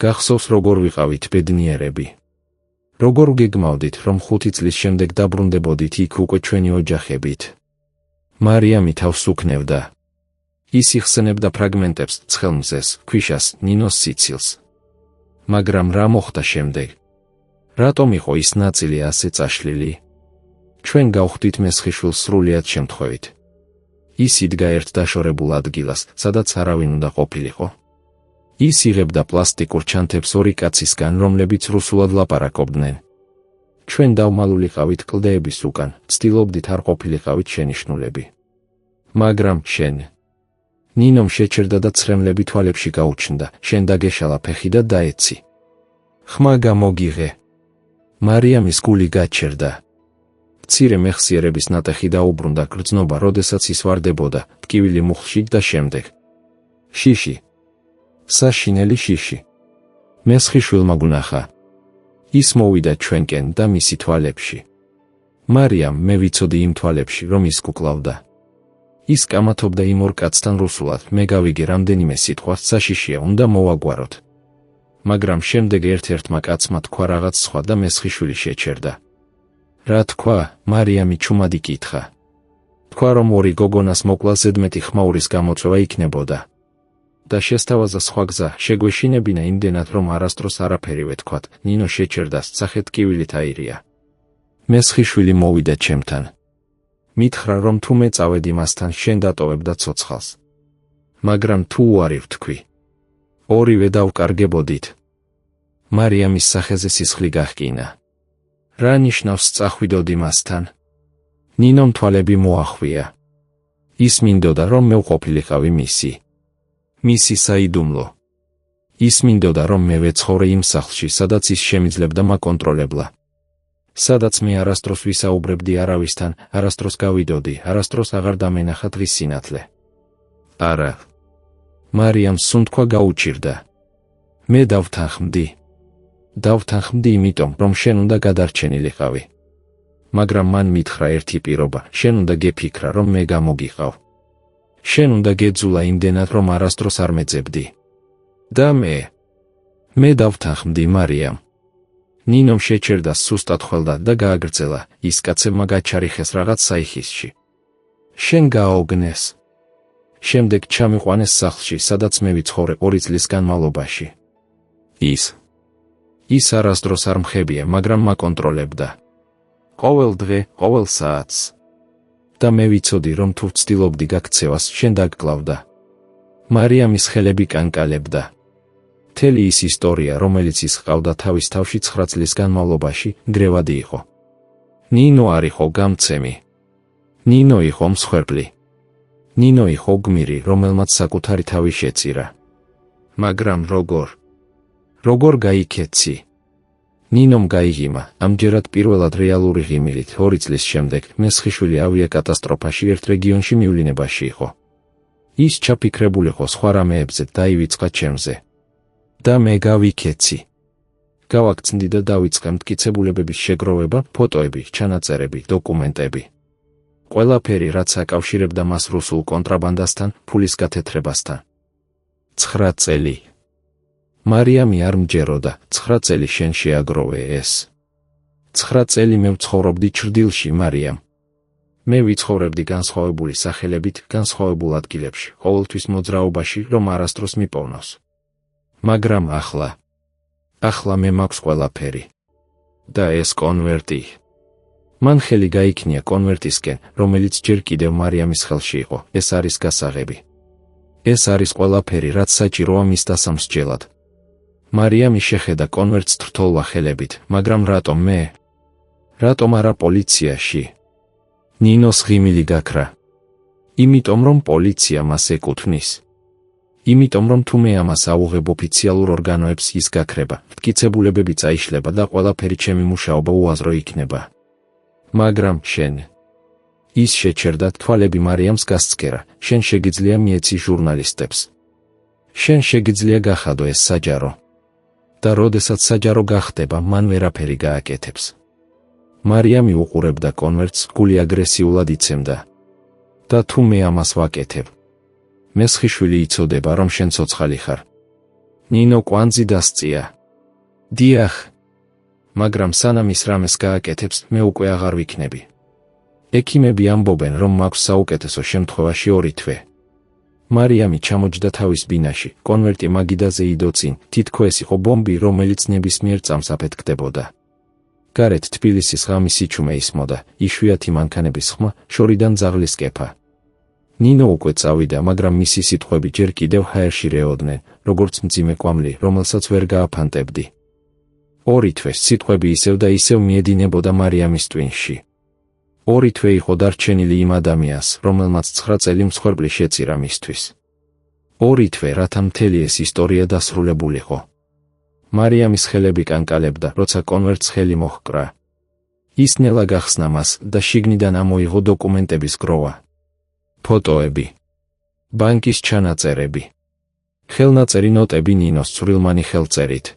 გახსოვს, როგორ ვიყავით ბედნიერები. როგორ გეგმავდით, რომ 5 წლის შემდეგ დაბრუნდებოდით იქ უკვე ჩვენი ოჯახებით. მარიამი თავს უქნევდა. ის იხსენებდა ფრაგმენტებს, ცხელმზეს, ქვიშას, ნინოს სიცილს. მაგრამ რა მოხდა შემდეგ? რატომ იყო ის ნაწილი ასე წაშლილი? ჩვენ გავხდით მესხიშვილს სრულიად შემთხვევით. ის იდგა ერთ დაშორებულ ადგილას, სადაც არავინ უნდა ყოფილიყო. ის იღებდა პლასტიკურ ჩანთებს ორი კაცისგან, რომლებიც რუსულად ლაპარაკობდნენ. ჩვენ დავმალულიყავით კლდეების უკან, ცდილობდით არ ყოფილიყავით შენიშვნულები. მაგრამ შენ. ნინომ შეჩერდა და ცრემლები თვალებში გაუჩნდა, შენ დაგეშალა ფეხი და დაეცი. ხმა გამოგიღე. მარიამის გული გაჩერდა. მცირე მეხსიერების ნატეხი დაუბრუნდა გრძნობა, როდესაც ის ვარდებოდა, ტკივილი მუხლში და შემდეგ. შიში. საშინელი შიში. მესხიშვილმა გუნახა. ის მოვიდა ჩვენკენ და მისი თვალებში. მარიამ, მე ვიცოდი იმ თვალებში, რომ ის გუკლავდა. ის კამათობდა იმ ორ კაცთან რუსულად, მე გავიგე რამდენიმე სიტყვა საშიშია უნდა მოვაგვაროთ. მაგრამ შემდეგ ერთ-ერთმა კაცმა თქვა რაღაც სხვა და მესხიშვილი შეჩერდა. რა თქვა? მარიამი ჩუმად იკითხა. თქვა, რომ ორი გოგონას მოკლა ზედმეტი ხმაურის გამოწვევა იქნებოდა. და შესთავაზა სხვა გზა, შეგვეშინებინა იმდენად, რომ არასდროს არაფერი ვეთქვათ, ნინო შეჩერდა, სახეთ ტკივილით აირია. მესხიშვილი მოვიდა ჩემთან. მითხრა, რომ თუ მე წავედი მასთან, შენ დატოვებდა ცოცხალს. მაგრამ თუ უარი ვთქვი, ორივე დავკარგებოდით. მარიამის სახეზე სისხლი გაჰკინა. რა ნიშნავს წახვიდოდი მასთან? ნინომ თვალები მოახვია. ის მინდოდა, რომ მე ვყოფილიყავი მისი საიდუმლო. ის მინდოდა, რომ მე ვეცხოვრე იმ სახლში, სადაც ის შემიძლებდა მაკონტროლებლა. სადაც მე არასდროს ვისაუბრებდი არავისთან, არასდროს გავიდოდი, არასდროს აღარ დამენახა დღის სინათლე. არა. მარიამს სუნთქვა გაუჭირდა. მე დავთანხმდი იმიტომ, რომ შენ უნდა გადარჩენილიყავი. მაგრამ მან მითხრა ერთი პირობა, შენ უნდა გეფიქრა, რომ მე გამოგიყავ. შენ უნდა გეძულა იმდენად, რომ არასდროს არ მეძებდი. და მე დავთანხმდი მარიამ. ნინომ შეჩერდა სუსტად ხველდა და გააგრძელა, ის კაცებმა გაჩარიხეს რაღაც საიხისში. შენ გააოგნეს. შემდეგ ჩამიყვანეს სახლში, სადაც მე ვიცხოვრე 2 წლის განმავლობაში. ის არასდროს არ მხებია, მაგრამ მაკონტროლებდა. ყოველ დღე, ყოველ საათს. და მე ვიცოდი, რომ თუ ვცდილობდი გაქცევას, შენ დაგკლავდა. მარიამის ხელები კანკალებდა. მთელი ის ისტორია, რომელიც ის ჰყავდა თავის თავში 9 წლის განმავლობაში, გრევადი იყო. ნინო არ იყო გამცემი. ნინო იყო მსხვერპლი. ნინო იყო გმირი, რომელმაც საკუთარი თავი შეწირა. მაგრამ როგორ გაიქეცი? ნინომ გაიღიმა, ამჯერად პირველად რეალური ღიმილით, 2 წლის შემდეგ, მესხიშვილი ავიაკატასტროფაში ერთ რეგიონში მივლინებაში იყო. ის ჩაფიქრებულიყო სხვა რამეებზე, დაივიწყა ჩემზე. და მე გავიქეცი. გავაქცნდი და დავიწყე მტკიცებულებების შეგროვება, ფოტოები, ჩანაწერები, დოკუმენტები. ყველაფერი, რაც აკავშირებდა მას რუსულ კონტრაბანდასთან, ფულის გათეთრებასთან. 9 წელი. მარიამი არ მჯეროდა, 9 წელი შენ შეაგროვე ეს. 9 წელი მე ვცხოვრობდი ჩრდილში, მარიამ. მე ვიცხოვრებდი განსხვავებული სახელებით, განსხვავებულ ადგილებში, ყოველთვის მოძრაობაში, რომ არასდროს მიპოვნოს. მაგრამ ახლა მე მაქვს ყველაფერი. და ეს კონვერტი. მან ხელი გაიქნია კონვერტისკენ, რომელიც ჯერ კიდევ მარიამის ხელში იყო. ეს არის გასაღები. ეს არის ყველაფერი, რაც საჭიროა მის დასამსჯელად. მარიამი შეხედა კონვერტს თრთოლვა ხელებით, მაგრამ რატომ მე? რატომ არა პოლიციაში? ნინოს ღიმილი გაქრა. იმიტომ რომ პოლიცია მას ეკუთვნის. იმიტომ რომ თუ მე ამას აუღებ ოფიციალურ ორგანოებს ის გაქრება, მტკიცებულებები წაიშლება და ყველაფერი ჩემი მუშაობა უაზრო იქნება. მაგრამ შენ. ის შეჩერდა თვალები მარიამს გასცქერა, შენ შეგიძლია მიეცი ჟურნალისტებს. შენ შეგიძლია გახადო ეს საჯარო. და როდესაც საჯარო გახდება, მან ვერაფერი გააკეთებს. მარიამი უყურებდა კონვერტს, გული აგრესიულად იცემდა. და თუ მე ამას ვაკეთებ, მესხიშვილი იცოდება, რომ შენ ცოცხალი ხარ. ნინო კვანძი დასწია. დიახ. მაგრამ სანამ ის რამეს გააკეთებს, მე უკვე აღარ ვიქნები. ექიმები ამბობენ, რომ მაქვს საუკეთესო შემთხვევაში 2 თვე. მარიამი ჩამოჯდა თავის ბინაში, კონვერტი მაგიდაზე იდო წინ, თითქო ეს იყო ბომბი, რომელიც ნებისმიერ წამს აფეთქდებოდა. გარეთ თბილისის ღამის იჩუმე ისმოდა, იშვიათი მანქანების ხმა, შორიდან ძაღლის კეფა. ნინო უკვე წავიდა, მაგრამ მისი სიტყვები ჯერ კიდევ ჰაერში რეოდნენ, როგორც მძიმე კვამლი, რომელსაც ვერ გააფანტებდი. 2 თვეს სიტყვები ისევ და ისევ მიედინებოდა მარიამის ტვინში. 2 თვე იყო დარჩენილი იმ ადამიანს, რომელმაც 9 წელი მსხვერპლი შეწირა მისთვის. 2 თვე, რათა მთელი ეს ისტორია დასრულებულიყო. მარიამის ხელები კანკალებდა, როცა კონვერტს ხელი მოჰკრა. ის ნელა გახსნა მას და შიგნიდან ამოიღო დოკუმენტების გროვა. ფოტოები. ბანკის ჩანაწერები. ხელნაწერი ნოტები ნინოს ცვრილმანი ხელწერით.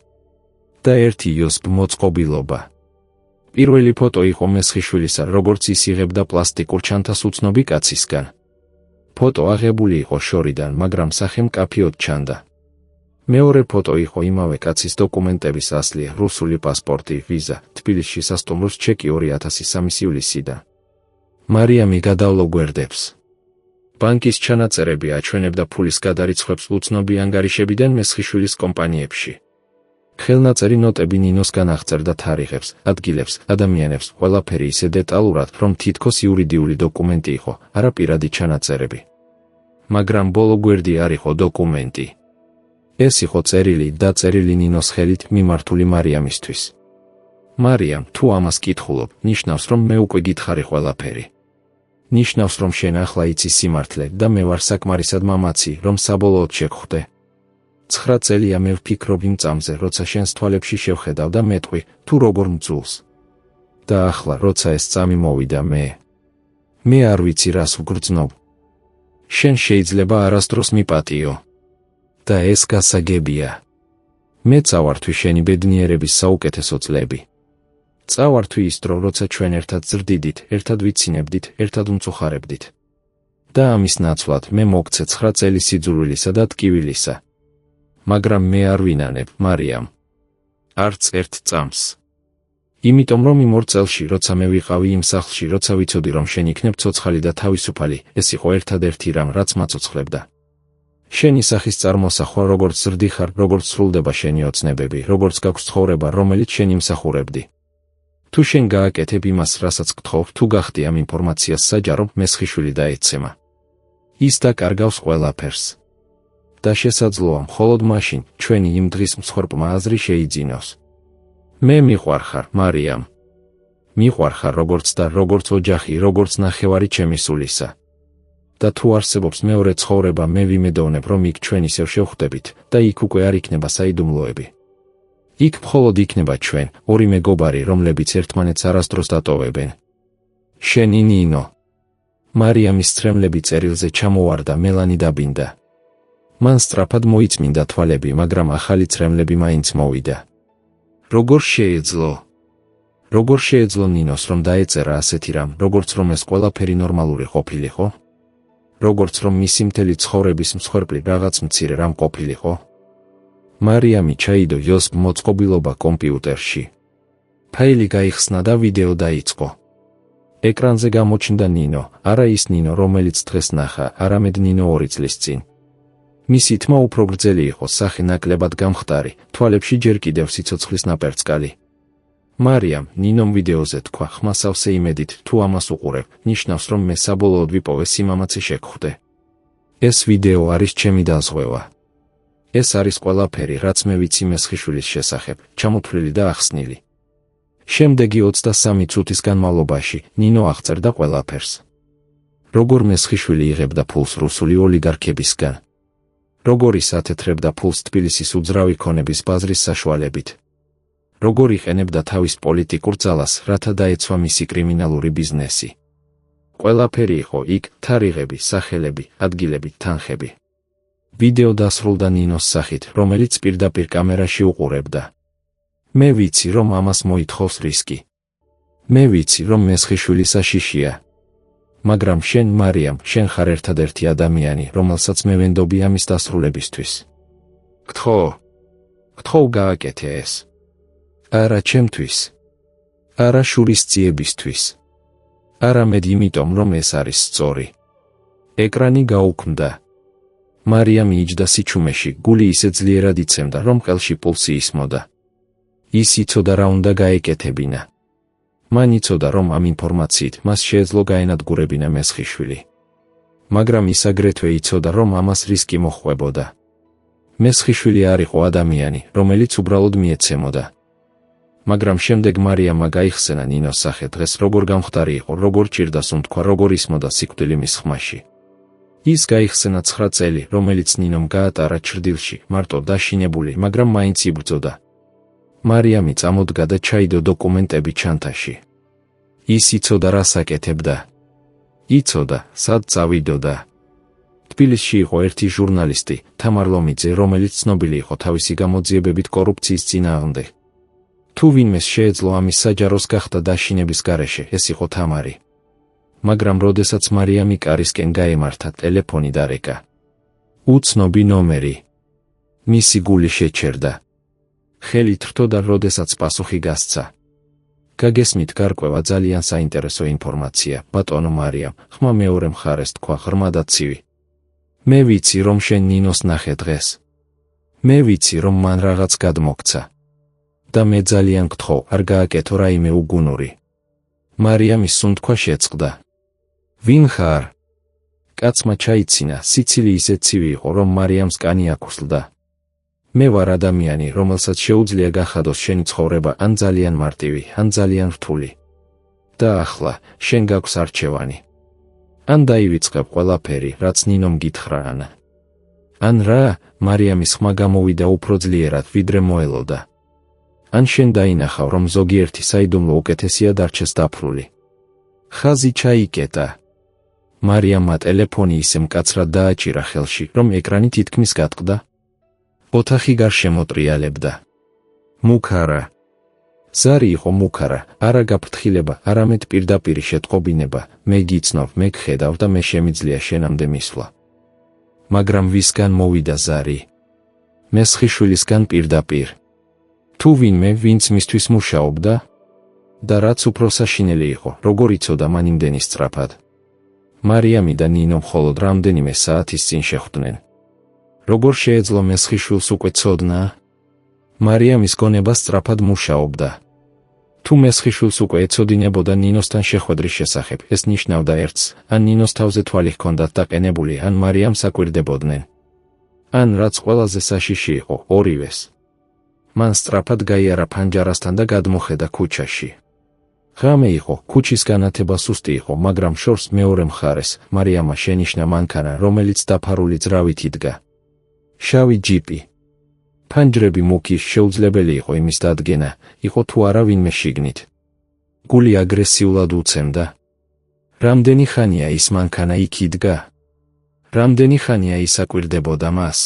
და ერთი იოსბ მოწყობილობა. პირველი ფოტო იყო მესხიშვილისა, როგორც ის იღებდა პლასტიკურ ჩანთას უცნობი კაცისგან. ფოტო აღებული იყო შორიდან, მაგრამ სახე მკაფიოდ ჩანდა. მეორე ფოტო იყო იმავე კაცის დოკუმენტების ასლია, რუსული პასპორტი, ვიზა, თბილისში სასტუმროს ჩეკი 2003 ივლისიდან. მარიამი გადავლო გვერდებს. ბანკის ჩანაწერები აჩვენებდა ფულის გადარიცხვებს უცნობი ანგარიშებიდან მესხიშვილის კომპანიებში. ხელნაწერი ნოტები ნინოსგან აღწერდა თარიღებს, ადგილებს, ადამიანებს, ყველაფერი ისე დეტალურად, რომ თითქოს იურიდიული დოკუმენტი იყო, არა პირადი ჩანაწერები. მაგრამ ბოლო გვერდი არ იყო დოკუმენტი. ეს იყო წერილი, დაწერილი ნინოს ხელით მიმართული მარიამისთვის. მარიამ, თუ ამას კითხულობ, ნიშნავს, რომ მე უკვე გითხარი ყველაფერი. ნიშნავს, რომ შენ ახლა იცი სიმართლე და მე ვარ საკმარისად მამაცი, რომ საბოლოოდ შეგხვდე. 9 წელია მე ვფიქრობ იმ წამზე, როცა შენს თვალებში შევხედავ და მეტყვი, თუ როგორ მძულს. და ახლა, როცა ეს წამი მოვიდა, მე არ ვიცი რას ვგრძნობ. შენ შეიძლება არასდროს მიპატიო. და ეს გასაგებია. მე წავართვი შენი ბედნიერების საუკეთესო წლები. წავართვი ის დრო, როცა ჩვენ ერთად ზრდიდით, ერთად ვიცინებდით, ერთად უმწუხარებდით. და ამის ნაცვლად მე მოგცე 9 წელი სიძულვილისა და ტკივილისა. მაგრამ მე არ ვინანებ, მარიამ. არც ერთ წამს. იმიტომ რომ იმ 2 წელში, როცა მე ვიყავი იმ სახლში, როცა ვიცოდი, რომ შენ იქნებ ცოცხალი და თავისუფალი, ეს იყო ერთადერთი რამ, რაც მაცოცხლებდა. შენი სახის წარმოსახვა, როგორც ზრდი ხარ, როგორც სრულდება შენი ოცნებები, როგორც გაქვს ცხოვრება, რომელიც შენ იმსახურებდი. თუ შენ გააკეთებ იმას, რასაც გთხოვ, თუ გახდი ამ ინფორმაციას საჯარო, მესხიშვილი დაეცემა. ის დაკარგავს ყველაფერს. და შესაძლოა მხოლოდ მაშინ, ჩვენი იმ დღის მსხვერპლმა აზრი შეიძინოს. მე მიყვარხარ, მარიამ. მიყვარხარ როგორც და როგორც ოჯახი, როგორც ნახევარი ჩემი სულისა. და თუ არსებობს მეორე ცხოვრება, მე ვიმედოვნებ, რომ იქ ჩვენ ისევ შევხვდებით და იქ უკვე არ იქნება საიდუმლოები. იქ მხოლოდ იქნება ჩვენ, 2 მეგობარი, რომლებიც ერთმანეთს არასდროს დატოვებენ. შენი ნინო. მარიამის წრემლები წერილზე ჩამოვარდა, მელანი დაბინდა. მან სწრაფად მოიწმინდა თვალები, მაგრამ ახალი წრემლები მაინც მოვიდა. როგორ შეეძლო? როგორ შეეძლო ნინოს, რომ დაეწერა ასეთი რამ, როგორც რომ ეს ყველაფერი ნორმალური ყოფილიყო? როგორც რომ მისი მთელი ცხოვრების მსხვერპლი რაღაც მცირე რამ ყოფილიყო? მარიამი ჩაიდო იოსბ მოწყობილობა კომპიუტერში. ფაილი გაიხსნა და ვიდეო დაიწყო. ეკრანზე გამოჩნდა ნინო, არა ის ნინო, რომელიც დღეს ნახა, არამედ ნინო 2 წლის წინ. მისი თმა უფრო გრძელი იყო, სახე ნაკლებად გამხდარი, თვალებში ჯერ კიდევ სიცოცხლის ნაპერწკალი. მარიამ ნინომ ვიდეოზე თქვა, ხმასავსე იმედით, თუ ამას უყურებ, ნიშნავს, რომ მე საბოლოოდ ვიპოვე სიმამაცე შეგხვდე. ეს ვიდეო არის ჩემი დაზღვევა. ეს არის ყველაფერი, რაც მე ვიცი მესხიშვილის შესახებ, ჩამოთვლილი და ახსნილი. შემდეგი 23 წუთის განმავლობაში ნინო აღწერდა ყველაფერს. როგორ მესხიშვილი იღებდა ფულს რუსული ოლიგარქებისგან. როგორ ის ათეთრებდა ფულს თბილისის უძრავი ქონების ბაზრის საშუალებით. როგორ იყენებდა თავის პოლიტიკურ ძალას, რათა დაეცვა მისი კრიმინალური ბიზნესი. ყველაფერი იყო იქ, თარიღები, სახელები, ადგილები, თანხები. ვიდეო დასრულდა ნინოს სახით, რომელიც პირდაპირ კამერაში უყურებდა. მე ვიცი, რომ ამას მოითხოვს რისკი. მე ვიცი, რომ მესხიშვილი საშიშია. მაგრამ შენ, მარიამ, შენ ხარ ერთადერთი ადამიანი, რომელსაც მე ვენდობი ამის დასრულებისთვის. გთხოვ გააკეთე ეს. არა ჩემთვის. არა შურისძიებისთვის. არამედ იმიტომ, რომ ეს არის სწორი. ეკრანი გაუქმდა. მარიამი იჯდა სიჩუმეში, გული ისე ძლიერად იცემდა, რომ ყელში პულსი ისმოდა. ის იცოდა რა უნდა გაეკეთებინა. მან იცოდა, რომ ამ ინფორმაციით მას შეეძლო გაენადგურებინა მესხიშვილი. მაგრამ ის აგრეთვე იცოდა, რომ ამას რისკი მოჰყვებოდა. მესხიშვილი არ იყო ადამიანი, რომელიც უბრალოდ მიეცემოდა. მაგრამ შემდეგ მარიამმა გაიხსენა ნინოს სახე დღეს როგორ გამხდარი იყო, როგორ ჭირდა სუნთქვა, როგორ ისმოდა სიკვდილი მის ხმაში. ის გაიხსენა 9 წელი, რომელიც ნინომ გაატარა ჩრდილში, მარტო დაშინებული, მაგრამ მაინც იბრძოდა. მარიამი წამოდგა და ჩაიდო დოკუმენტები ჩანთაში. ის იცოდა რას აკეთებდა. იცოდა, სად წავიდოდა. თბილისში იყო ერთი ჟურნალისტი, თამარ ლომიძე, რომელიც ცნობილი იყო თავისი გამოძიებებით კორუფციის წინააღმდეგ. თუ ვინმეს შეეძლო ამის საჯაროს გახდა დაშინების გარეშე, ეს იყო თამარი. მაგრამ როდესაც მარიამი კარისკენ გაემართა, ტელეფონი დარეკა. უცნობი ნომერი. მისი გული შეჩერდა. ხელი თრთო და როდესაც პასუხი გასცა. გაგესმით გარკვევა ძალიან საინტერესო ინფორმაცია, ბატონო მარიამ, ხმა მეორე მხარეს თქვა ღრმა და ცივი. მე ვიცი, რომ შენ ნინოს ნახე დღეს. მე ვიცი, რომ მან რაღაც გადმოგცა. და მე ძალიან გთხოვ, არ გააკეთო რაიმე უგუნური. მარიამის სუნთქვა შეწყდა. ვინ ხარ? კაცმა ჩაიცინა, სიცილი ისე ცივი იყო, რომ მარიამს კანი აქუსლდა. მე ვარ ადამიანი, რომელსაც შეუძლია გახადოს შენი ცხოვრება ან ძალიან მარტივი, ან ძალიან რთული. და ახლა, შენ გაქვს არჩევანი. ან დაივიწყებ ყველაფერი, რაც ნინომ გითხრა, ან რა, მარიამის ხმა გამოვიდა უფრო ძლიერად, ვიდრე მოელოდა. ან შენ დაინახავ, რომ ზოგიერთი საიდუმლო უკეთესია დარჩეს დაფრული. ხაზი ჩაიკეტა. მარიამმა ტელეფონი ისე მკაცრად დააჭირა ხელში, რომ ეკრანი თითქმის გატყდა. ოთახი გარშემო ტრიალებდა. მუქარა. ზარი იყო მუქარა, არა გაფრთხილება, არამედ პირდაპირი შეტყობინება, მე გიცნով, მე გხედავ და მე შემიძლია შენამდე მისვლა. მაგრამ ვისგან მოვიდა ზარი? მესხიშვილისგან პირდაპირ. თუ ვინმე, ვინც მისთვის მუშაობდა? და რაც უფრო საშინელი იყო, როგორ იცოდა მან იმდენი სწრაფად? მარიამი და ნინო მხოლოდ რამდენიმე საათის წინ შეხვდნენ. როგორ შეეძლო მესხიშვილს უკვე ცოდნა? მარიამის გონება სწრაფად მუშაობდა. თუ მესხიშვილს უკვე ეცოდინებოდა ნინოსთან შეხვედრის შესახებ, ეს ნიშნავდა ერთს, ან ნინოს თავზე თვალი ჰქონდათ დაყენებული, ან მარიამს აკვირდებოდნენ. ან რაც ყველაზე საშიში იყო, ორივეს. მან სწრაფად გაიარა ფანჯარასთან და გადმოხედა ქუჩაში. ღამე იყო, ქუჩის განათება სუსტი იყო, მაგრამ შორს მეორე მხარეს, მარიამმა შენიშნა მანქანა, რომელიც დაფარული ძრავით იდგა. შავი ჯიპი. ფანჯრები მუქი, შეუძლებელი იყო იმის დადგენა, იყო თუ არა ვინმე შიგნით. გული აგრესიულად უცემდა. რამდენი ხანია ის მანქანა იქ იდგა? რამდენი ხანია ის აკვირდებოდა მას?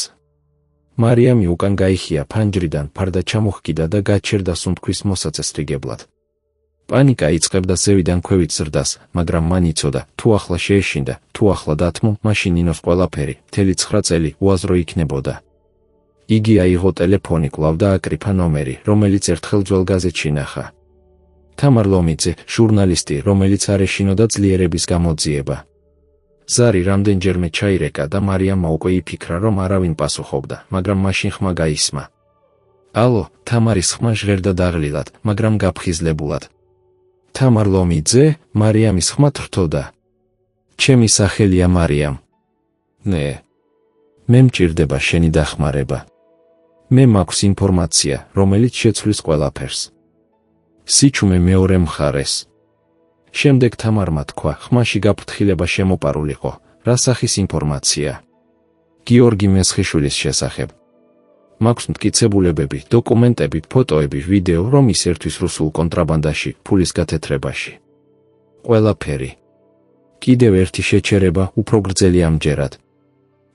მარიამი უკან გაიხია ფანჯრიდან, ფარდა ჩამოჰკიდა და გაჩერდა სუნთქვის მოსაწესრიგებლად. პანიკა იწყებდა ზევიდან ქვევით ზრდას, მაგრამ მან იცოდა, თუ ახლა შეეშინდა, თუ ახლა დათმო, მაშინ ნინოს ყველაფერი, მთელი 9 წელი უაზრო იქნებოდა. იგი აიღო ტელეფონი, კვლავ დააკრიფა ნომერი, რომელიც ერთხელ ძველ გაზეთში ნახა. თამარ ლომიძე, ჟურნალისტი, რომელიც არ ეშინოდა ძლიერების გამოძიება. ზარი რამდენჯერმე ჩაირეკა და მარიამმა უკვე იფიქრა, რომ არავინ პასუხობდა, მაგრამ მაშინ ხმა გაისმა. ალო, თამარის ხმა ჟღერდა დაღლილად, მაგრამ გაფხიზლებულად. თამარ ლომიძე, მარიამის ხმა თრთოდა. ჩემი სახელია მარიამ. ნე. მე მჭირდება შენი დახმარება. მე მაქვს ინფორმაცია, რომელიც შეცვლის ყველაფერს. სიჩუმე მეორე მხარეს. შემდეგ თამარმა თქვა, ხმაში გაფრთხილება შემოპარულიყო, რა სახის ინფორმაცია? გიორგი მესხიშვილის შესახებ. მაქვს მტკიცებულებები, დოკუმენტები, ფოტოები, ვიდეო, რომ ის ერთვის რუსულ კონტრაბანდაში, ფულის გათეთრებაში. ყველაფერი. კიდევ ერთი შეჩერება, უფრო გრძელი ამჯერად.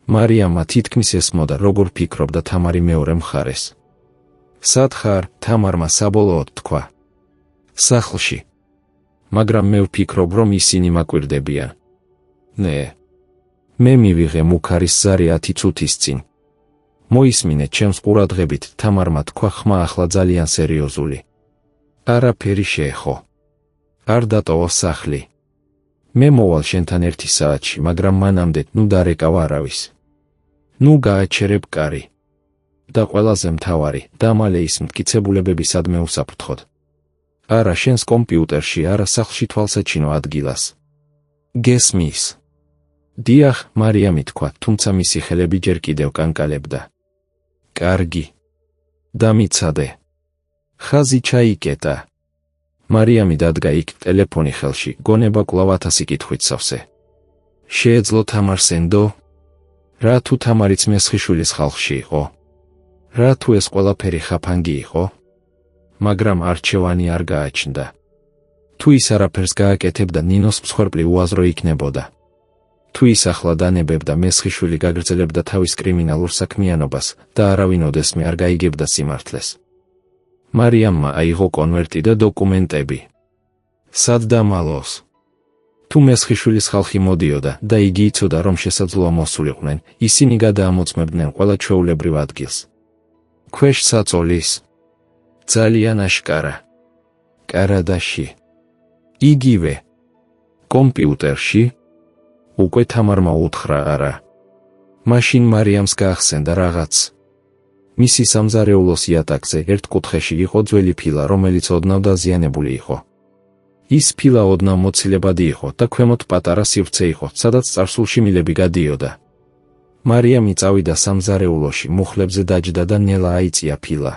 მარიამმა თითქმის ესმოდა, როგორ ფიქრობდა თამარი მეორე მხარეს. სად ხარ? თამარმა საბოლოოდ თქვა. სახლში. მაგრამ მე ვფიქრობ, რომ ისინი მაკვირდებიან. ნე. მე მივიღე მუქარის ზარი 10 წუთის წინ. მოისმინე ჩემს ყურადღებით, თამარმა თქვა, ხმა ახლა ძალიან სერიოზული. არაფერი შეეხო. არ დატოვო სახლი. მე მოვალ შენთან 1 საათში, მაგრამ მანამდე ნუ დარეკავა არავის. ნუ გააჩერებ კარი. და ყველაზე მთავარი, დამალე ის მტკიცებულებები სადმე უსაფრთხოდ. არა შენს კომპიუტერში, არა სახლში თვალსაჩინო ადგილას. გესმის? დიახ, მარიამი თქვა, თუმცა მისი ხელები ჯერ კიდევ კანკალებდა. კარგი. დამიცადე. ხაზი ჩაიკეტა. მარიამი დადგა იქ, ტელეფონი ხელში, გონება კვლავ 1000 კითხვით სავსე. შეეძლო თამარს ენდო? რა თუ თამარიც მესხიშვილის ხალხში იყო? რა თუ ეს ყველაფერი ხაფანგი იყო? მაგრამ არჩევანი არ გააჩნდა. თუ ის არაფერს გააკეთებდა, ნინოს მსხვერპლი უაზრო იქნებოდა. თუ ის ახლა დანებებდა, მესხიშვილი გაგრძელებდა თავის კრიმინალურ საქმიანობას და არავინ ოდესმე არ გაიგებდა სიმართლეს. მარიამმა აიღო კონვერტი და დოკუმენტები. სად დამალოს? თუ მესხიშვილის ხალხი მოდიოდა და იგი იცოდა, რომ შესაძლოა მოსულიყვნენ, ისინი გადაამოწმებდნენ ყველა ჩვეულებრივ ადგილს. ქვეშ საწოლის. ძალიან აშკარა. კარადაში. იგივე. კომპიუტერში? უკვე თამარმა უთხრა არა. მაშინ მარიამს გაახსენდა რაღაც. მისი სამზარეულოს იატაკზე ერთ კუთხეში იყო ძველი ფილა, რომელიც ოდნავ დაზიანებული იყო. ის ფილა ოდნავ მოცილებადი იყო და ქვემოთ პატარა სივრცე იყო, სადაც წარსულში მილები გადიოდა. მარიამი წავიდა სამზარეულოში, მუხლებზე დაჯდა და ნელა აიწია ფილა.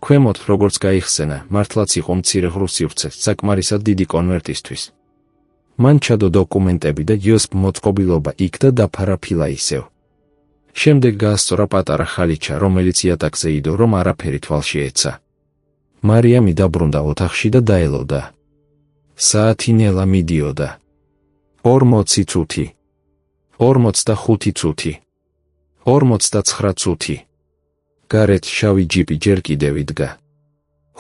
ქვემოთ, როგორც გაიხსენა, მართლაც იყო მცირე ღრუ სივრცე, საკმარისად დიდი კონვერტისთვის. მან ჩადო დოკუმენტები და USB მოწყობილობა იქ და დაფარა ფილა ისევ. შემდეგ გაასწორა პატარა ხალიჩა, რომელიც იატაკზე იდო, რომ არაფერი თვალში ეცა. მარიამი დაბრუნდა ოთახში და დაელოდა. საათი ნელა მიდიოდა. 40 წუთი. 45 წუთი. 49 წუთი. გარეთ შავი ჯიპი ჯერ კიდევ იდგა.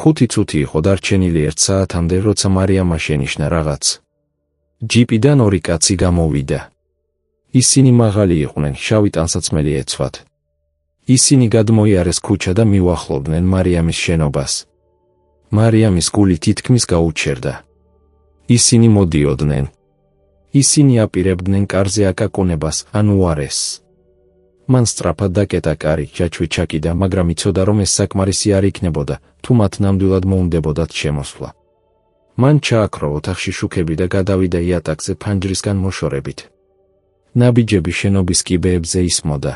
5 წუთი იყო დარჩენილი 1 საათამდე, როცა მარიამმა შენიშნა რაღაც. ჯიპიდან 2 კაცი გამოვიდა. ისინი მაღალი იყვნენ, შავი ტანსაცმელი ეცვათ. ისინი გადმოიარეს ქუჩა და მიუახლოვდნენ მარიამის შენობას. მარიამის გული თითქმის გაუჩერდა. ისინი მოდიოდნენ. ისინი აპირებდნენ კარზე აკაკუნებას, ან უარესს. მან სწრაფად დაკეტა კარი, ჯაჭვი ჩაკიდა, მაგრამ იცოდა, რომ ეს საკმარისი არ იქნებოდა, თუ მათ ნამდვილად მოუნდებოდათ შემოსვლა. მან ჩააქრო ოთახში შუქები და გადავიდა იატაკზე ფანჯრისგან მოშორებით. ნაბიჯები შენობის კიბეებზე ისმოდა.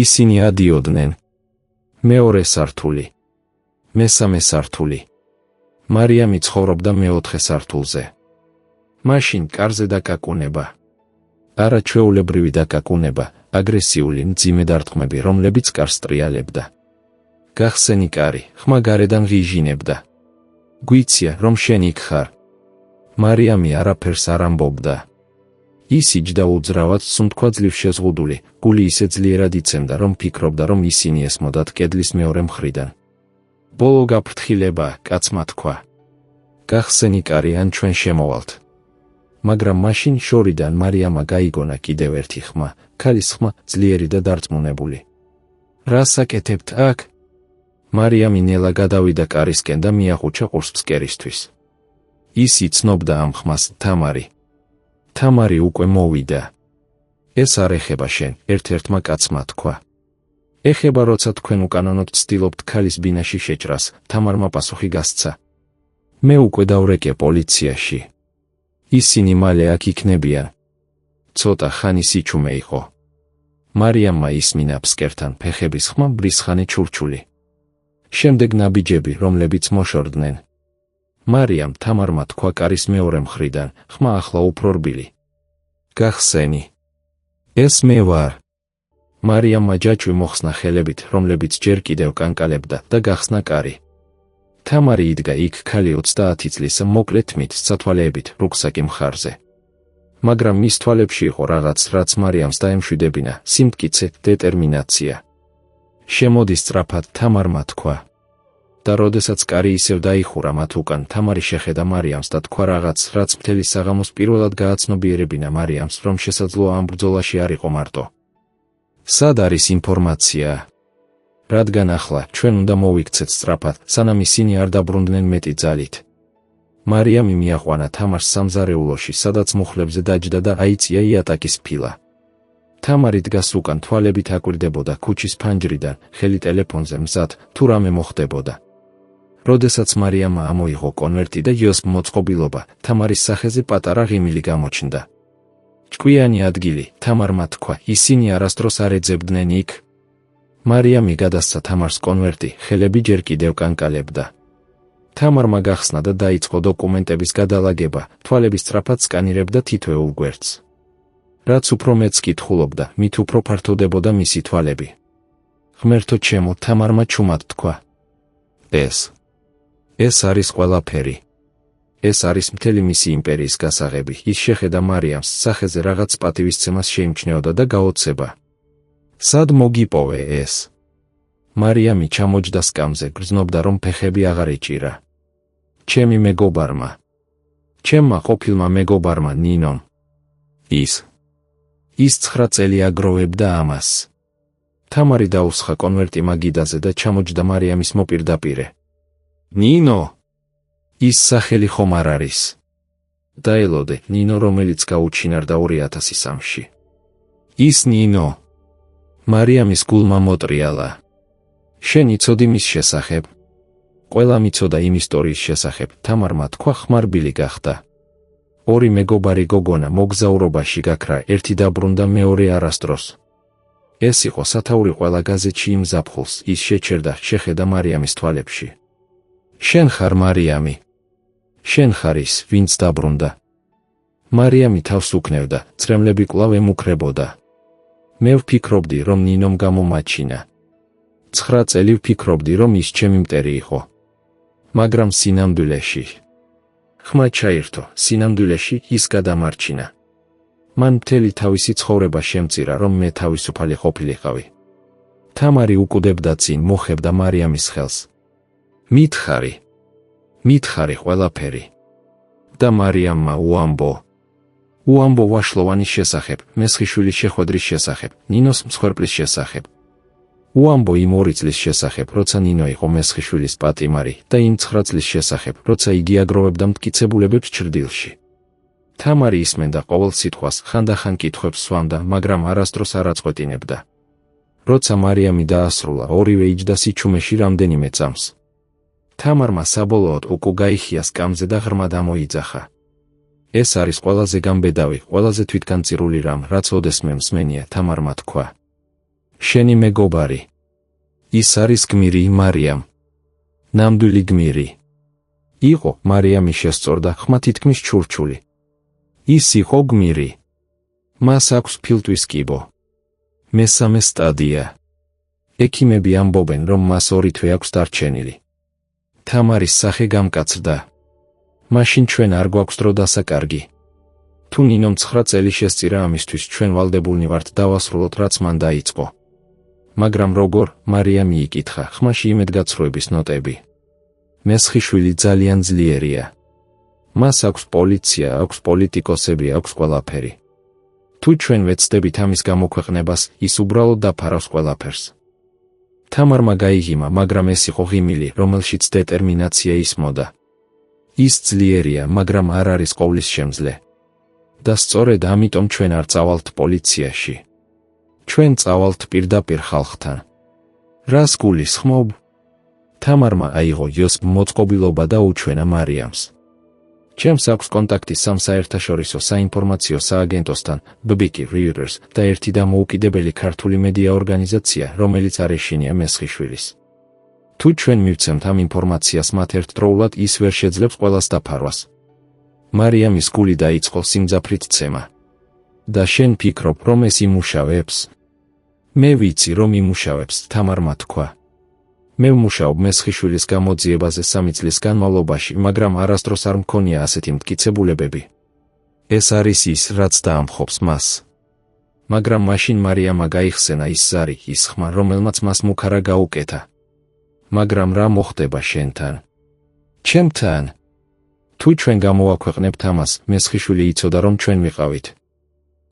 ისინი ადიოდნენ. მეორე სართული. მესამე სართული. მარიამი ცხოვრობდა მეოთხე სართულზე. მაშინ კარზე დაკაკუნება. არაჩვეულებრივი დაკაკუნება, აგრესიული მძიმე დარტყმები, რომლებიც კარს ტრიალებდა. გახსენი კარი, ხმა გარედან ღიჟინებდა. გვიცია, რომ შენ იქ ხარ. მარიამი არაფერს არ ამბობდა. ის იჯდა უძრავად, სუნთქვა ძლივ შეზღუდული, გული ისე ძლიერად იცემდა, რომ ფიქრობდა, რომ ისინი ესმოდათ კედლის მეორე მხრიდან. ბოლო გაფრთხილება, კაცმა თქვა. გახსენი კარი, ან ჩვენ შემოვალთ. მაგრამ მაშინ შორიდან მარიამმა გაიგონა კიდევ ერთი ხმა, ქალის ხმა, ძლიერი და დარწმუნებული. რას აკეთებთ აქ? მარიამი ნელა გადავიდა კარისკენ და მიახუჩა ყურს ფსკერისთვის. ის იცნობდა ამ ხმას, თამარი. თამარი უკვე მოვიდა. ეს არ ეხება შენ, ერთ-ერთმა კაცმა თქვა. ეხება როცა თქვენ უკანონოდ ცდილობთ ქალის ბინაში შეჭრას, თამარმა პასუხი გასცა. მე უკვე დავრეკე პოლიციაში. ისინი მალე აქ იქნებიან. ცოტა ხანი სიჩუმე იყო. მარიამმა ისმინა ფსკერთან ფეხების ხმა ბრისხანი ჩურჩული. შემდეგ ნაბიჯები, რომლებიც მოშორდნენ. მარიამ თამარმა თქვა კარის მეორე მხრიდან, ხმა ახლა უფრო რბილი. გახსენი. ეს მე ვარ. მარიამმა ჯაჭვი მოხსნა ხელებით, რომლებიც ჯერ კიდევ კანკალებდა და გახსნა კარი. თამარი იდგა იქ ქალი 30 წლის მოკლე თმით სათვალეებით რუქსაკი მხარზე. მაგრამ მის თვალებში იყო რაღაც, რაც მარიამს დაემშვიდებინა, სიმტკიცე, დეტერმინაცია. შემოდი სწრაფად, თამარმა თქვა. და როდესაც კარი ისევ დაიხურა მათ უკან, თამარი შეხედა მარიამს და თქვა რაღაც, რაც მთელი საღამოს პირველად გააცნობიერებინა მარიამს, რომ შესაძლოა ამ ბრძოლაში არ იყო მარტო. სად არის ინფორმაცია? რადგან ახლა ჩვენ უნდა მოვიქცეთ სწრაფად, სანამ ისინი არ დაბრუნდნენ მეტი ძალით. მარიამი მიაყვანა თამარს სამზარეულოში, სადაც მუხლებზე დაჯდა და აიწია იატაკის ფილა. თამარი დგას უკან, თვალებით აკვირდებოდა ქუჩის ფანჯრიდან, ხელი ტელეფონზე მზად, თუ რამე მოხდებოდა. როდესაც მარიამმა ამოიღო კონვერტი და იოსებ მოწყობილობა, თამარის სახეზე პატარა ღიმილი გამოჩნდა. ჭკვიანი ადგილი, თამარმა თქვა, ისინი არასდროს არ ეძებდნენ იქ. მარიამი გადასცა თამარს კონვერტი, ხელები ჯერ კიდევ კანკალებდა. თამარმა გახსნა და დაიწყო დოკუმენტების გადალაგება, თვალები სწრაფად სკანირებდა თითოეულ გვერდს. რაც უფრო მეც კითხულობდა, მით უფრო ფართოვდებოდა მისი თვალები. ღმერთო ჩემო, თამარმა ჩუმად თქვა. ეს არის ყველაფერი. ეს არის მთელი მისი იმპერიის გასაღები. ის შეხედა მარიამს, სახეზე რაღაც პატივისცემას შეიმჩნეოდა და გაოცება. სად მოგიპოვე ეს? მარიამი ჩამოჯდა სკამზე, გრძნობდა რომ ფეხები აღარ ეჭირა. ჩემი მეგობარმა. ჩემმა ყოფილმა მეგობარმა ნინომ. ის 9 წელი აგროვებდა ამას. თამარი დაუსხა კონვერტი მაგიდაზე და ჩამოჯდა მარიამის მოპირდაპირე. ნინო! ის სახელი ხომ არ არის? დაელოდე, ნინო, რომელიც გაუჩინარდა 2003-ში. ის ნინო. მარიამის გულმა მოტრიალა. შენ იცოდი მის შესახებ? ყველა მიცოდა იმ ისტორიის შესახებ, თამარმა თქვა, ხმარბილი გახდა. 2 მეგობარი გოგონა მოგზაურობაში გაქრა, ერთი დაბრუნდა, მეორე არასდროს. ეს იყო სათაური ყველა გაზეთში იმ ზაფხულს, ის შეჩერდა, შეხედა მარიამის თვალებში. შენ ხარ მარიამი. შენ ხარ ის, ვინც დაბრუნდა. მარიამი თავს უკნევდა, წრემლები კვლავ ემუქრებოდა. მე ვფიქრობდი, რომ ნინომ გამომაჩინა. 9 წელი ვფიქრობდი, რომ ის ჩემი მტერი იყო. მაგრამ სინამდვილეში. ხმა ჩაირთო, სინამდვილეში ის გადამარჩინა. მან მთელი თავისი ცხოვრება შემწირა, რომ მე თავისუფალი ყოფილიყავი. თამარი უკუდებდა წინ, მოხებდა მარიამის ხელს. მითხარი ყველაფერი. და მარიამმა უამბო ვაშლოვანის შესახებ, მესხიშვილის შეხვედრის შესახებ, ნინოს მსხვერპლის შესახებ. უამბო იმ 2 წლის შესახებ, როცა ნინო იყო მესხიშვილის პატიმარი, და იმ 9 წლის შესახებ, როცა იგი აგროვებდა მტკიცებულებებს ჭრდილში. თამარი ისმენდა ყოველ სიტყვას, ხანდახან კითხვებს სვამდა, მაგრამ არასდროს არ აწყვეტინებდა. როცა მარიამი დაასრულა, ორივე იჯდა სიჩუმეში რამდენიმე წამს. თამარმა საბოლოოდ უკუ გაიხია სკამზე და ღრმად ამოიძახა. ეს არის ყველაზე გამბედავი, ყველაზე თვითგანწირული რამ, რაც ოდესმე მსმენია, თამარმა თქვა. შენი მეგობარი. ის არის გმირი, მარიამ. ნამდვილი გმირი. იყო, მარიამი შესწორდა, ხმა თითქმის ჩურჩული. ის იყო გმირი. მას აქვს ფილტვის კიბო. მესამე სტადია. ექიმები ამბობენ, რომ მას 2 თვე აქვს დარჩენილი. თამარის სახე გამკაცრდა. მაშინ ჩვენ არ გვაქვს დრო დასაკარგი. თუ ნინომ 9 წელი შესწირა ამისთვის, ჩვენ ვალდებულნი ვართ დავასრულოთ, რაც მან დაიწყო. მაგრამ როგორ? მარიამი იკითხა, ხმაში იმედგაცრუების ნოტები. მესხიშვილი ძალიან ძლიერია. მას აქვს პოლიცია, აქვს პოლიტიკოსები, აქვს ყველაფერი. თუ ჩვენ ვეცდებით ამის გამოქვეყნებას, ის უბრალოდ დაფარავს ყველაფერს. თამარმა გაიგიმა, მაგრამ ეს იყო ღიმილი, რომელშიც დეტერმინაცია ისმოდა. ის ძლიერია, მაგრამ არ არის ყოვლისშემძლე. და სწორედ ამიტომ ჩვენ არ წავალთ პოლიციაში. ჩვენ წავალთ პირდაპირ ხალხთან. რას გულისხმობ? თამარმა აიღო იოსებ მოწყობილობა და უჩვენა მარიამს. ჩემს აქვს კონტაქტი სამ საერთაშორისო საინფორმაციო სააგენტოსთან, BBC, Reuters და ერთი დამოუკიდებელი ქართული მედია ორგანიზაცია, რომელიც არ ეშინია მესხიშვილის. თუ ჩვენ მივცემთ ამ ინფორმაციას მათ ერთდროულად, ის ვერ შეძლებს ყველას დაფარვას. მარიამის გული დაიწყო სიმძაფრით ცემა. და შენ ფიქრობ, რომ ეს იმუშავებს? მე ვიცი, რომ იმუშავებს, თამარმა თქვა. მე ვმუშაობ მესხიშვილის გამოძიებაზე 3 წლის განმავლობაში, მაგრამ არასდროს არ მქონია ასეთი მტკიცებულებები. ეს არის ის, რაც დაამხობს მას. მაგრამ მაშინ მარიამა გაიხსენა ის ზარი, ის ხმა, რომელმაც მას მუქარა გაუკეთა. მაგრამ რა მოხდება შენთან? ჩემთან? თუ ჩვენ გამოვაქვეყნებთ ამას, მესხიშვილი იცოდა, რომ ჩვენ ვიყავით.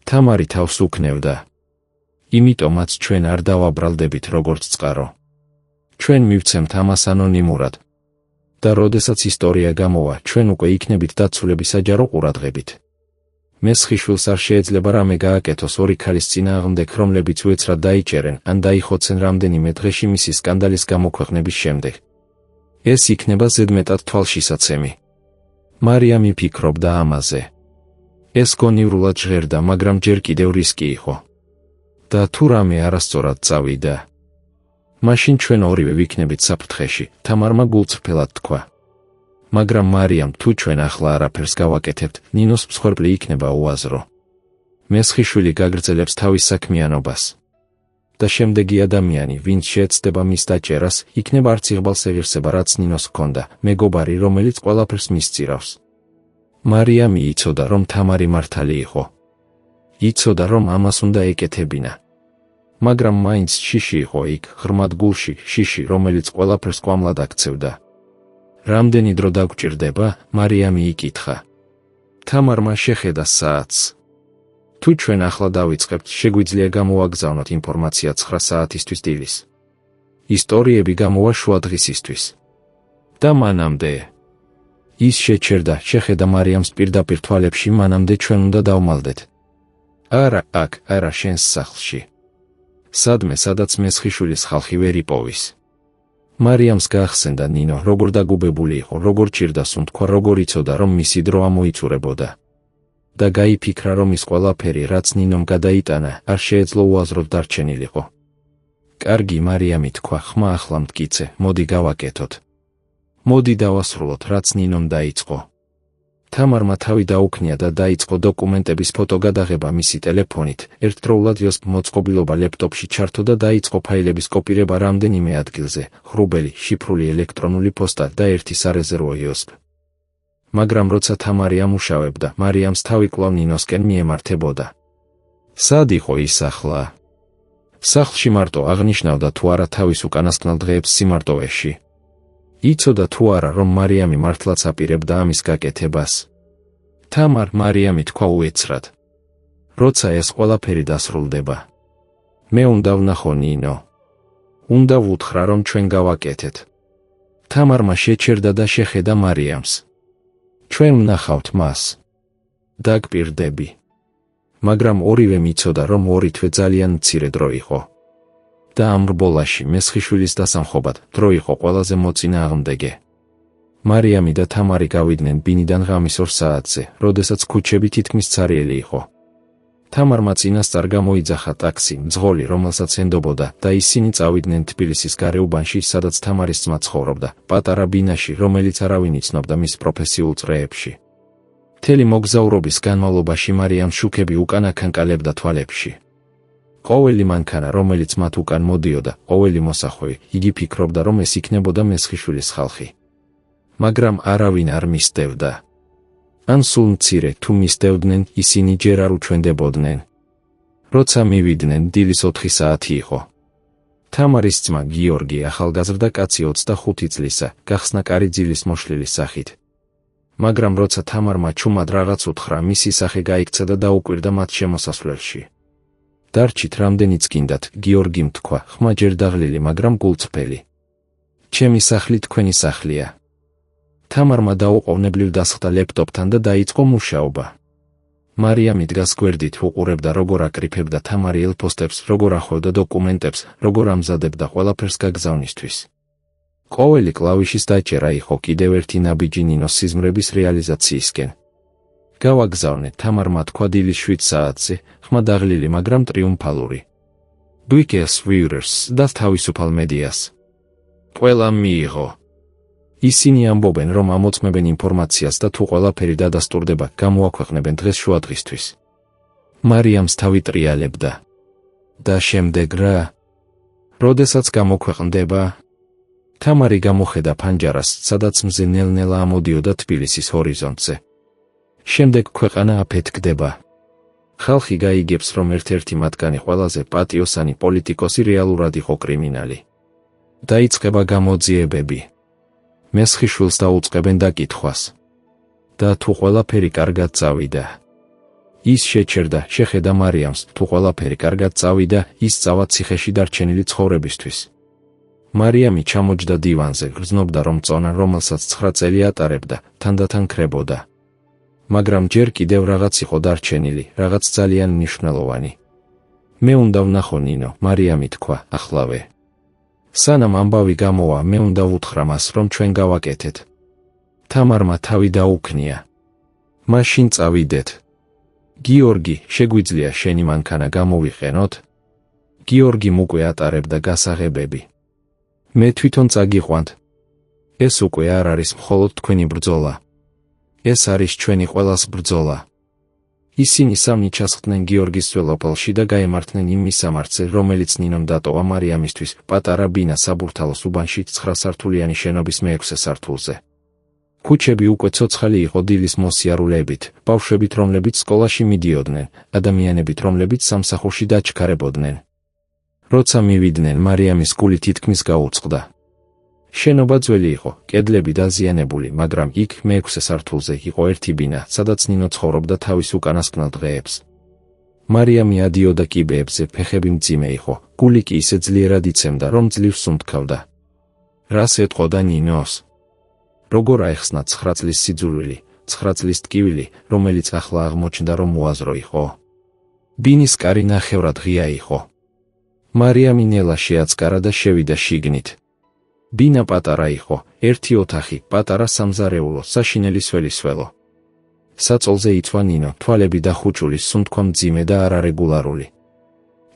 თამარი თავს უქნევდა. იმიტომაც ჩვენ არ დავაბრალდებით როგორც წყარო. ჩვენ მივცემთ ამას ანონიმურად. და როდესაც ისტორია გამოვა, ჩვენ უკვე იქნებით დაცულები საჯარო ყურადღებით. მესხიშვილს არ შეიძლება რამე გააკეთოს ორი ქალის წინააღმდეგ, რომლებიც უეცრად დაიჭერენ ან დაიხოცენ რამდენიმე დღეში მისი სკანდალის გამოქვეყნების შემდეგ. ეს იქნება ზედმეტად თვალშისაცემი. მარიამი ფიქრობდა ამაზე. ეს გონივრულად ჟღერდა, მაგრამ ჯერ კიდევ რისკი იყო. და თუ რამე არასწორად წავიდა, მაშინ ჩვენ ორივე ვიქნებით საფრთხეში, თამარმა გულწრფელად თქვა. მაგრამ მარიამ, თუ ჩვენ ახლა არაფერს გავაკეთებთ, ნინოს მსხვერპლი იქნება უაზრო. მესხიშვილი გაგრძელებს თავის საქმიანობას. და შემდეგი ადამიანი, ვინც შეეცდება მის დაჭერას, იქნება არც იღბალს ეღირსება, რაც ნინოს ჰქონდა, მეგობარი, რომელიც ყველაფერს მისწირავს. მარიამი იცოდა, რომ თამარი მართალი იყო. იცოდა, რომ ამას უნდა ეკეთებინა. მაგრამ მაინც შიში იყო იქ, ღრმად გულში, შიში, რომელიც ყველაფერს კვამლად აქცევდა. რამდენი დრო დაგჭირდება? მარიამი იკითხა. თამარმა შეხედა საათს. თუ ჩვენ ახლა დავიწყებთ, შეგვიძლია გამოვაგზავნოთ ინფორმაცია 9 საათისთვის დილის. ისტორიები გამოვა შუადღისისთვის. და მანამდე. ის შეჩერდა, შეხედა მარიამს პირდაპირ თვალებში, მანამდე ჩვენ უნდა დავმალდეთ. არა, აქ, არა შენს სახლში. სადმე, სადაც მესხიშვილის ხალხი ვერ იპოვის. მარიამს გაახსენდა ნინო, როგორ დაგუბებული იყო, როგორ ჭირდას უთქვა, როგორ იცოდა, რომ მისი დრო ამოიწურებოდა. და გაიფიქრა, რომ ის ყველაფერი, რაც ნინომ გადაიტანა, არ შეეძლო უაზროდ დარჩენილიყო. კარგი, მარიამი თქვა, ხმა ახლა მტკიცე, მოდი გავაკეთოთ. მოდი დავასრულოთ, რაც ნინომ დაიწყო. თამარმა თავი დაუქნია და დაიწყო დოკუმენტების ფოტო გადაღება მისი ტელეფონით, ერთდროულად იოსებ მოწყობილობა ლეპტოპში ჩართო და დაიწყო ფაილების კოპირება რამდენიმე ადგილზე, ღრუბელი, შიფრული ელექტრონული პოსტა და ერთი სარეზერვო იოსებ. მაგრამ როცა თამარი ამუშავებდა, მარიამს თავი კვლავ ნინოსკენ მიემართებოდა. სად იყო ის ახლა? სახლში მარტო აღნიშნავდა თუ არა თავის უკანასკნელ დღეებს სიმარტოვეში. იცოდა თუ არა, რომ მარიამი მართლაც აპირებდა ამის გაკეთებას. თამარ, მარიამი თქვა უეცრად. როცა ეს ყველაფერი დასრულდება, მე უნდა ვნახო ნინო. უნდა ვუთხრა, რომ ჩვენ გავაკეთეთ. თამარმა შეჩერდა და შეხედა მარიამს. ჩვენ ვნახავთ მას. დაგპირდები. მაგრამ ორივე მიცოდა, რომ ორი თვე ძალიან მცირე დრო იყო. და ამ რბოლაში მესხიშვილის დასამხობად დრო იყო ყველაზე მოწინააღმდეგე. მარიამი და თამარი გავიდნენ ბინიდან ღამის 2 საათზე, როდესაც ქუჩები თითქმის ცარიელი იყო. თამარმა წინასწარ გამოიძახა ტაქსი, მძღოლი, რომელსაც ენდობოდა, და ისინი წავიდნენ თბილისის გარეუბანში, სადაც თამარის ძმა ცხოვრობდა, პატარა ბინაში, რომელიც არავინ იცნობდა მის პროფესიულ წრეებში. მთელი მოგზაურობის განმავლობაში მარიამ შუქები უკან აკანკალებდა თვალებში. ყოველი მანქანა, რომელიც მათ უკან მოდიოდა, ყოველი მოსახვევი, იგი ფიქრობდა, რომ ეს იქნებოდა მესხიშვილის ხალხი. მაგრამ არავინ არ მისდევდა. ან სულ მცირე, თუ მისდევდნენ, ისინი ჯერ არ უჩვენდებოდნენ. როცა მივიდნენ, დილის 4 საათი იყო. თამარის ძმა გიორგი, ახალგაზრდა კაცი 25 წლისა, გახსნა კარიძილის მოშლილი სახით. მაგრამ როცა თამარმა ჩუმად რაღაც უთხრა, მისი სახე გაიქცა და დაუკვირდა მათ შემოსასვლელში. დარჩით რამდენიც გინდათ, გიორგიმ თქვა, ხმა ჯერ დაღლილი, მაგრამ გულწრფელი. ჩემი სახლი თქვენი სახლია. თამარმა დაუყოვნებლივ დასხდა ლეპტოპთან და დაიწყო მუშაობა. მარიამი დგას გვერდით, უყურებდა, როგორ აკრიფებდა თამარი ელფოსტებს, როგორ ახვევდა დოკუმენტებს, როგორ ამზადებდა ყველაფერს გაგზავნისთვის. ყოველი კლავიშის დაჭერა იყო კიდევ ერთი ნაბიჯი ნინოს სიზმრების რეალიზაციისკენ. გავაგზავნე, თამარმა თქვა დილის 7 საათზე, ხმა დაღლილი, მაგრამ ტრიუმფალური. Bwickes Viewers და თავისუფალ მედიას. ყველამ მიიღო. ისინი ამბობენ, რომ ამოწმებენ ინფორმაციას და თუ ყველაფერი დადასტურდება, გამოაქვეყნებენ დღეს შუადღისთვის. მარიამს თავი ტრიალებდა. და შემდეგ რა? როდესაც გამოქვეყნდება? თამარი გამოხედა ფანჯარას, სადაც მზე ნელ-ნელა ამოდიოდა თბილისის ჰორიზონტზე. შემდეგ ქვეყანა აფეთქდება. ხალხი გაიგებს, რომ ერთ-ერთი მათგანი ყველაზე პატიოსანი პოლიტიკოსი რეალურად იყო კრიმინალი. დაიწყება გამოძიებები. მესხიშვილს დაუწყებენ დაკითხვას. და თუ ყველაფერი კარგად წავიდა. ის შეჩერდა, შეხედა მარიამს, თუ ყველაფერი კარგად წავიდა, ის წავა ციხეში დარჩენილი ცხოვრებისთვის. მარიამი ჩამოჯდა დივანზე, გრძნობდა, რომ წონა, რომელსაც 9 წელი ატარებდა, თანდათან ქრებოდა. მაგრამ ჯერ კიდევ რაღაც იყო დარჩენილი, რაღაც ძალიან მნიშვნელოვანი. მე უნდა ვნახო ნინო, მარიამი თქვა, ახლავე. სანამ ამბავი გამოვა, მე უნდა ვუთხრა მას, რომ ჩვენ გავაკეთეთ. თამარმა თავი დაუქნია. მაშინ წავიდეთ. გიორგი, შეგვიძლია შენი მანქანა გამოვიყენოთ? გიორგიმ უკვე ატარებდა გასაღებები. მე თვითონ წაგიყვანთ. ეს უკვე არ არის მხოლოდ თქვენი ბრძოლა. ეს არის ჩვენი ყველას ბრძოლა. ისინი სამნი ჩასხდნენ გიორგის ველოპელში და გაემართნენ იმ მისამართზე, რომელიც ნინომ დატოვა მარიამისთვის, პატარა ბინა საბურთალოს უბანში 9 სართულიანი შენობის მე-6 სართულზე. ქუჩები უკვე ცოცხალი იყო დილის მოსიარულეებით, ბავშვებით, რომლებიც სკოლაში მიდიოდნენ, ადამიანებით, რომლებიც სამსახურში დაჩქარებოდნენ. როცა მივიდნენ, მარიამის გული თითქმის გაუწყდა. შენობა ძველი იყო, კედლები დაზიანებული, მაგრამ იქ მე-6 სართულზე იყო ერთი ბინა, სადაც ნინო ცხოვრობდა თავის უკანასკნელ დღეებს. მარიამი ადიოდა კიბეებზე, ფეხები მძიმე იყო, გული კი ისე ძლიერად იცემდა, რომ ძლივს უმტკავდა. რას ეტყოდა ნინოს? როგორ აეხსნა 9 წლის სიძულვილი, 9 წლის ტკივილი, რომელიც ახლა აღმოჩნდა, რომ უაზრო იყო. ბინის კარი ნახევრად ღია იყო. მარიამი ნელა შეაცკარა და შევიდა შიგნით. ბინა პატარა იყო, ერთი ოთახი, პატარა სამზარეულო, საშინელი სველისველო. საწოლზე იწვა ნინო, თვალები დახუჭული, სუნთქვა მძიმე და არარეგულარული.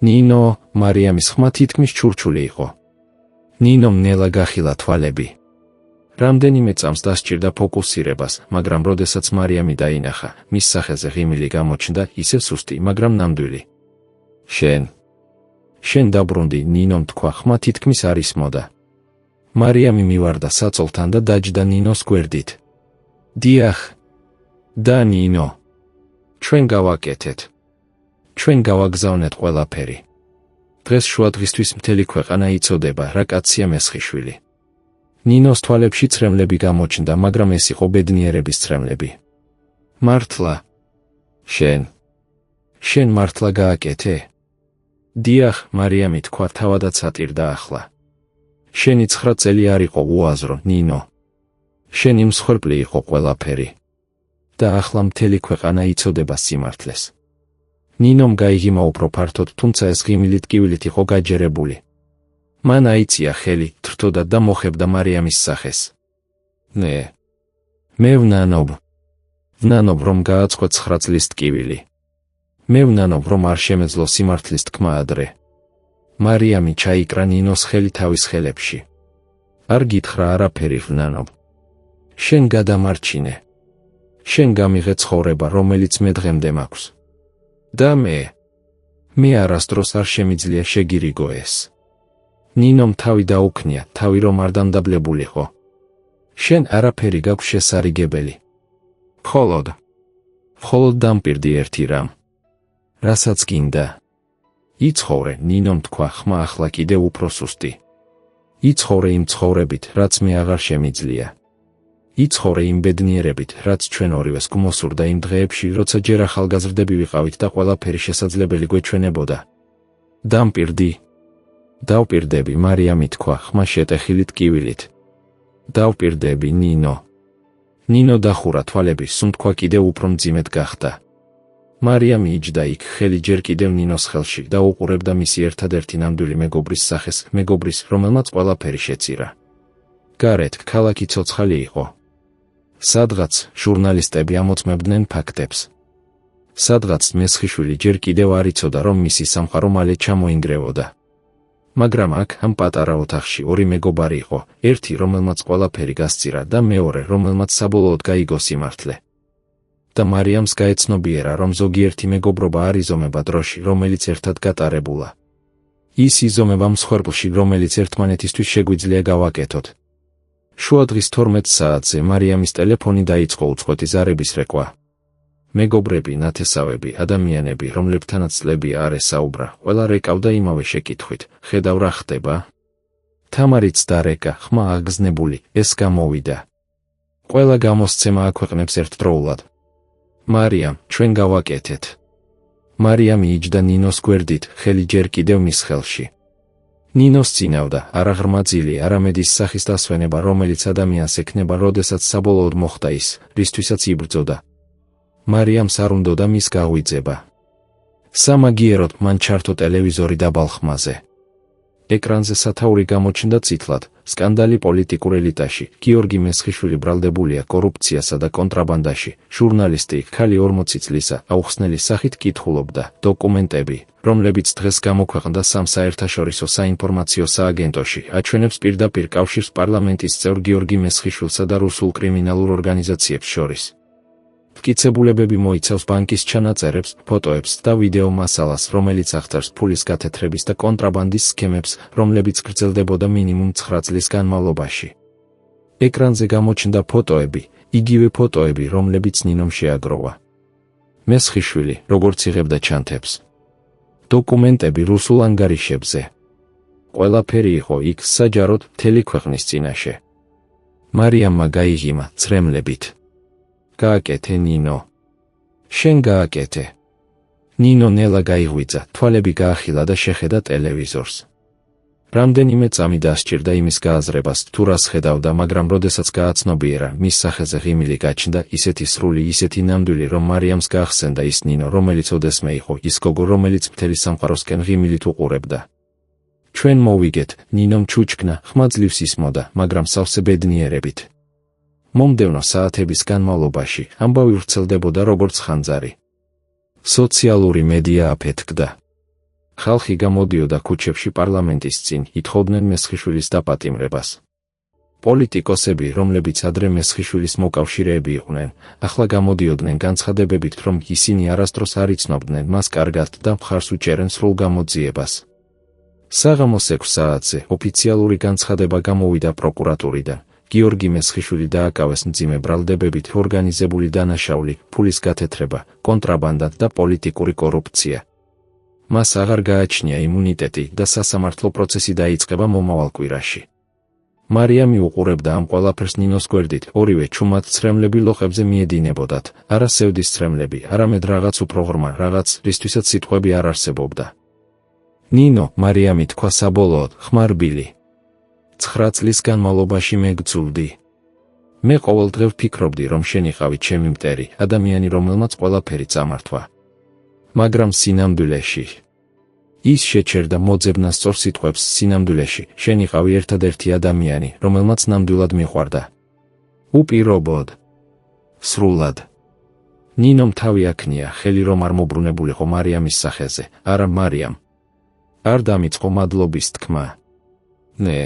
ნინო, მარიამის ხმა თითქმის ჩურჩული იყო. ნინომ ნელა გახილა თვალები. რამდენიმე წამს დასჭირდა ფოკუსირებას, მაგრამ როდესაც მარიამი დაინახა, მის სახეზე ღიმილი გამოჩნდა, ისე სუსტი, მაგრამ ნამდვილი. შენ დაბრუნდი, ნინომ თქვა, ხმა თითქმის არ ისმოდა. მარიამი მივარდა საწოლთან და დაჯდა ნინოს გვერდით. დიახ. და ნინო. ჩვენ გავაკეთეთ. ჩვენ გავაგზავნეთ ყველაფერი. დღეს შუადღისთვის მთელი ქვეყანა იცოდება, რა კაცია მესხიშვილი. ნინოს თვალებში ცრემლები გამოჩნდა, მაგრამ ეს იყო ბედნიერების ცრემლები. მართლა. შენ მართლა გააკეთე? დიახ, მარიამი თქვა, თავადაც ატირდა ახლა. შენი 9 წელი არ იყო უაზრო, ნინო. შენი მსხვერპლი იყო ყველაფერი. და ახლა მთელი ქვეყანა იცოდება სიმართლეს. ნინომ გაიგიმა უფრო ფართოდ, თუმცა ეს ღიმილი ტკივილით იყო გაჯერებული. მან აიწია ხელი, თრთოდა და მოხებდა მარიამის სახეს. მე ვნანობ, რომ გააწყო 9 წლის ტკივილი. მე ვნანობ, რომ არ შემეძლო სიმართლის თქმა ადრე. მარიამი ჩაიკრა ნინოს ხელი თავის ხელებში. არ გითხრა არაფერი, ვნანობ. შენ გადამარჩინე. შენ გამიღე ცხოვრება, რომელიც მე დღემდე მაქვს. და მე არასდროს არ შემიძლია შეგირიგო ეს. ნინომ თავი დაუქნია, თავი რომ არ დამდაბლებულიყო. შენ არაფერი გაქვს შესარიგებელი. მხოლოდ დამპირდი ერთი რამ. რასაც გინდა. იცხოვრე, ნინომ თქვა, ხმა ახლა კიდევ უფრო სუსტი. იცხოვრე იმ ცხოვრებით, რაც მე აღარ შემიძლია. იცხოვრე იმ ბედნიერებით, რაც ჩვენ ორივეს გვმოსურდა იმ დღეებში, როცა ჯერ ახალგაზრდები ვიყავით და ყველაფერი შესაძლებელი გვეჩვენებოდა. დავპირდები, მარიამი თქვა, ხმა შეტეხილი ტკივილით. დავპირდები, ნინო. ნინო დახურა თვალები, სუნთქვა კიდევ უფრო მძიმედ გახდა. მარიამი იჯდა იქ, ხელი ჯერ კიდევ ნინოს ხელში და უყურებდა მისი ერთადერთი ნამდვილი მეგობრის სახეს, მეგობრის, რომელმაც ყველაფერი შეწირა. გარეთ ქალაქი ცოცხალი იყო. სადღაც ჟურნალისტები ამოწმებდნენ ფაქტებს. სადღაც მესხიშვილი ჯერ კიდევ არ იცოდა, რომ მისი სამყარო მალე ჩამოინგრევოდა. მაგრამ აქ, ამ პატარა ოთახში ორი მეგობარი იყო, ერთი, რომელმაც ყველაფერი გასწირა და მეორე, რომელმაც საბოლოოდ გაიგო სიმართლე. და მარიამს გაეცნობიერა, რომ ზოგიერთი მეგობრობა არ იზომება დროში, რომელიც ერთად გატარებულა. ის იზომება მსხვერპლში, რომელიც ერთმანეთისთვის შეგვიძლია გავაკეთოთ. შუადღის 12 საათზე მარიამის ტელეფონი დაიწყო უწყვეტი ზარების რეკვა. მეგობრები, ნათესავები, ადამიანები, რომლებთანაც წლებია არ ესაუბრა, ყველა რეკავდა იმავე შეკითხვით, ხედავ რა ხდება? თამარიც დარეკა, ხმა აგზნებული, ეს გამოვიდა. ყველა გამოსცემა აქვეყნებს ერთდროულად. მარიამ, ჩვენ გავაკეთეთ. მარიამი იჯდა ნინოს გვერდით, ხელი ჯერ კიდევ მის ხელში. ნინოს წინავდა, არა ღრმა ძილი, არამედ ის სახის დასვენება, რომელიც ადამიანს ექნება, როდესაც საბოლოოდ მოხდა ის, რისთვისაც იბრძოდა. მარიამს არ უნდოდა მის გაღვიძება. სამაგიეროდ მან ჩართო ტელევიზორი დაბალ ხმაზე. ეკრანზე სათაური გამოჩნდა წითლად, სკანდალი პოლიტიკურ ელიტაში, გიორგი მესხიშვილი ბრალდებულია კორუფციასა და კონტრაბანდაში, ჟურნალისტი, ქალი 40 წლისა, აუხსნელი სახით კითხულობდა, დოკუმენტები, რომლებიც დღეს გამოქვეყნდა სამ საერთაშორისო საინფორმაციო სააგენტოში, აჩვენებს პირდაპირ კავშირს პარლამენტის წევრ გიორგი მესხიშვილსა და რუსულ კრიმინალურ ორგანიზაციებს შორის. მტკიცებულებები მოიცავს ბანკის ჩანაწერებს, ფოტოებს და ვიდეო მასალას, რომელიც აღწერს ფულის გათეთრების და კონტრაბანდის სქემებს, რომლებიც გრძელდებოდა მინიმუმ 9 წლის განმავლობაში. ეკრანზე გამოჩნდა ფოტოები, იგივე ფოტოები, რომლებიც ნინომ შეაგროვა. მესხიშვილი, როგორც იღებდა ჩანთებს. დოკუმენტები რუსულ ანგარიშებზე. ყველაფერი იყო იქ საჯაროდ მთელი ქვეყნის წინაშე. მარიამმა გაიღიმა ცრემლებით. გააკეთე ნინო. შენ გააკეთე. ნინო ნელა გაიღვიძა, თვალები გაახილა და შეხედა ტელევიზორს. რამდენიმე წამი დასჭირდა იმის გააზრებას, თუ რას ხედავდა, მაგრამ როდესაც გააცნობიერა, მის სახეზე ღიმილი გაჩნდა, ისეთი სრული, ისეთი ნამდვილი, რომ მარიამს გაახსენდა ის ნინო, რომელიც ოდესმე იყო, ის გოგო, რომელიც მთელი სამყაროსკენ ღიმილით უყურებდა. ჩვენ მოვიგეთ, ნინომ ჩუჩქნა, ხმა ძლივს ისმოდა, მაგრამ სავსე ბედნიერებით. მომდევნო საათების განმავლობაში ამბავი ვრცელდებოდა როგორც ხანძარი. სოციალური მედია აფეთქდა. ხალხი გამოდიოდა ქუჩებში პარლამენტის წინ, ითხოვდნენ მესხიშვილის დაპატიმრებას. პოლიტიკოსები, რომლებიც ადრე მესხიშვილის მოკავშირეები იყვნენ, ახლა გამოდიოდნენ განცხადებებით, რომ ისინი არასდროს არ იცნობდნენ მას კარგად და მხარს უჭერენ სრულ გამოძიებას. საღამოს 6 საათზე ოფიციალური განცხადება გამოვიდა პროკურატურიდან. გიორგი მესხიშვილი დააკავეს მძიმე ბრალდებებით ორგანიზებული დანაშაული, ფულის გათეთრება, კონტრაბანდა და პოლიტიკური კორუფცია. მას აღარ გააჩნია იმუნიტეტი და სასამართლო პროცესი დაიწყება მომავალ კვირაში. მარიამი უყურებდა ამ ყველაფერს ნინოს გვერდით, ორივე ჩუმად ცრემლები ლოყებზე მიედინებოდათ, არა სევდის ცრემლები, არამედ რაღაც უფრო ღრმა, რაღაც, რისთვისაც სიტყვები არ არსებობდა. ნინო, მარიამი თქვა საბოლოოდ, ხმარბილი. 9 წლის განმავლობაში მე გძულდი. მე ყოველდღე ვფიქრობდი, რომ შენ იყავი ჩემი მტერი, ადამიანი, რომელმაც ყველაფერი წამართვა. მაგრამ სინამდვილეში ის შეჩერდა მოძებნა სწორ სიტყვებს. სინამდვილეში შენ იყავი ერთადერთი ადამიანი, რომელმაც ნამდვილად მიყვარდა. უპირობოდ. სრულად. ნინომ თავი აქნია, ხელი რომ არ მობრუნებულიყო მარიამის სახეზე, არა მარიამ. არ დამიწყო მადლობის თქმა. ნე.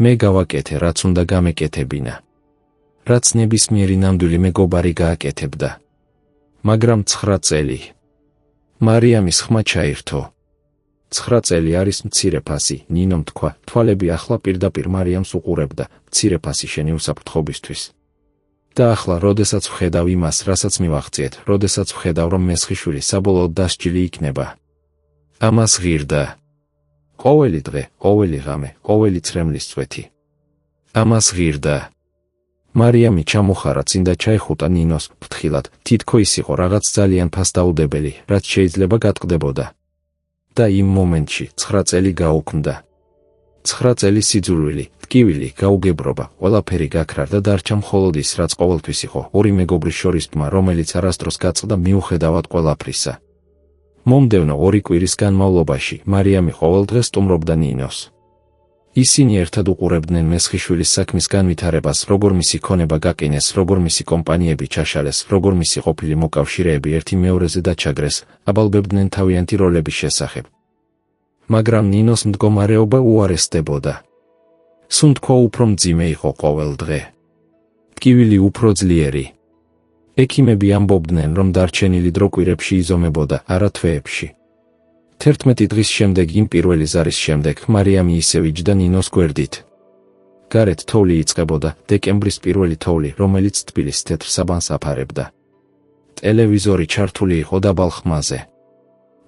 მე გავაკეთე, რაც უნდა გამეკეთებინა. რაც ნებისმიერი ნამდვილი მეგობარი გააკეთებდა. მაგრამ 9 წელი. მარიამის ხმა ჩაირთო. 9 წელი არის მცირე ფასი, ნინომ თქვა, თვალები ახლა პირდაპირ მარიამს უყურებდა, მცირე ფასი შენი უსაფრთხობისთვის. და ახლა, როდესაც ვხედავ იმას, რასაც მივაღწიეთ, როდესაც ვხედავ, რომ მესხიშვილი საბოლოოდ დასჯილი იქნება. ამას ღირდა. ყოველი დღე, ყოველი ღამე, ყოველი ცრემლის წვეთი. ამას ღირდა. მარიამი ჩამოხარა წინ და ჩაიხუტა ნინოს ფრთხილად, თითქო ის იყო რაღაც ძალიან ფასდაუდებელი, რაც შეიძლება გატყდებოდა. და იმ მომენტში 9 წელი გაუქმდა. 9 წელი სიძულვილი, ტკივილი, გაუგებრობა, ყველაფერი გაქრა და დარჩა მხოლოდ ის, რაც ყოველთვის იყო, ორი მეგობრის შორის ბმა, რომელიც არასდროს გაწყდა მიუხედავად ყველაფრისა. მომდევნო 2 კვირის განმავლობაში მარიამი ყოველდღე სტუმრობდა ნინოს. ისინი ერთად უყურებდნენ მესხიშვილის საქმის განვითარებას, როგორ მისი ქონება გაკინეს, როგორ მისი კომპანიები ჩაშალეს, როგორ მისი ყოფილი მოკავშირეები ერთი მეორეზე დაჩაგრეს, აბალბებდნენ თავიანთი როლების შესახებ. მაგრამ ნინოს მდგომარეობა უარესდებოდა. სუნთქვა უფრო მძიმე იყო ყოველ დღე. ტკივილი უფრო ძლიერი. ექიმები ამბობდნენ, რომ დარჩენილი დრო კვირებში იზომებოდა, არა თვეებში. 11 დღის შემდეგ, იმ პირველი ზარის შემდეგ, მარიამი ისევ იჯდა ნინოს გვერდით. გარეთ თოვლი იწყებოდა, დეკემბრის პირველი თოვლი, რომელიც თბილის თეთრ საბანს აფარებდა. ტელევიზორი ჩართული იყო დაბალ ხმაზე.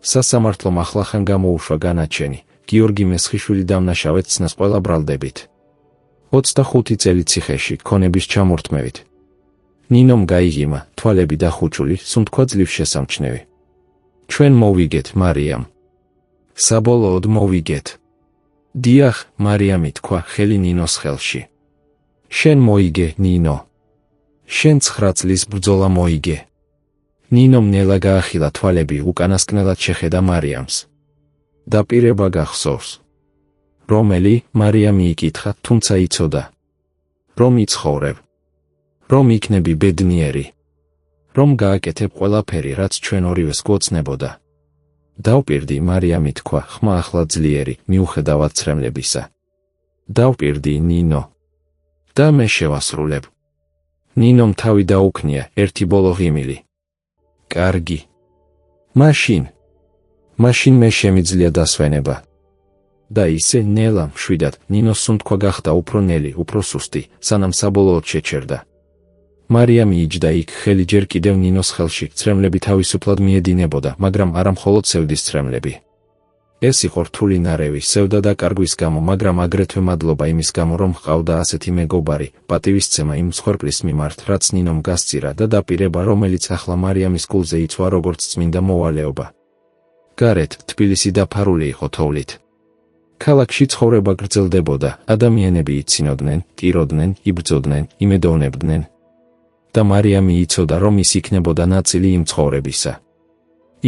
სასამართლომ ახლახან გამოუშვა განაჩენი, გიორგი მესხიშვილი დამნაშავედ ცნეს ყველა ბრალდებით. 25 წელი ციხეში, ქონების ჩამორთმევით. ნინომ გაიღიმა, თვალები დახუჭული, სუნთქვა ძლივ შესამჩნევი. ჩვენ მოვიგეთ, მარიამ. საბოლოოდ მოვიგეთ. დიახ, მარიამი თქვა, ხელი ნინოს ხელში. შენ მოიგე, ნინო. შენ 9 წლის ბრძოლა მოიგე. ნინომ ნელა გაახილა თვალები, უკანასკნელად შეხედა მარიამს. დაპირება გახსოვს. რომელი? მარიამი იკითხა, თუმცა იცოდა. რომ იცხოვრებ. რომ იქნები ბედნიერი. რომ გააკეთებ ყველაფერი, რაც ჩვენ ორივეს გვოცნებოდა. დავპირდი, მარიამი თქვა, ხმა ახლა ძლიერი, მიუხედავად ცრემლებისა. დავპირდი, ნინო. და მე შევასრულებ. ნინომ თავი დაუქნია, ერთი ბოლო ღიმილი. კარგი. მაშინ მე შემიძლია დასვენება. და ისე ნელა, მშვიდად, ნინოს სუნთქვა გახდა უფრო ნელი, უფრო სუსტი, სანამ საბოლოოდ შეჩერდა. მარიამი იჯდა იქ, ხელი ჯერ კიდევ ნინოს ხელში, ცრემლები თავისუფლად მიედინებოდა, მაგრამ არა მხოლოდ სევდის ცრემლები. ეს იყო რთული ნარევი, სევდა და კარგვის გამო, მაგრამ აგრეთვე მადლობა იმის გამო, რომ ჰყავდა ასეთი მეგობარი, პატივისცემა იმ მსხვერპლის მიმართ, რაც ნინომ გასწირა და დაპირება, რომელიც ახლა მარიამის გულზე იცვა როგორც წმინდა მოვალეობა. გარეთ თბილისი დაფარული იყო თოვლით. ქალაქში ცხოვრება გრძელდებოდა, ადამიანები იცინოდნენ, ტიროდნენ, იბრძოდნენ, იმედოვნებდნენ. და მარიამი იცოდა, რომ ის იქნებოდა ნაწილი იმ ცხოვრებისა.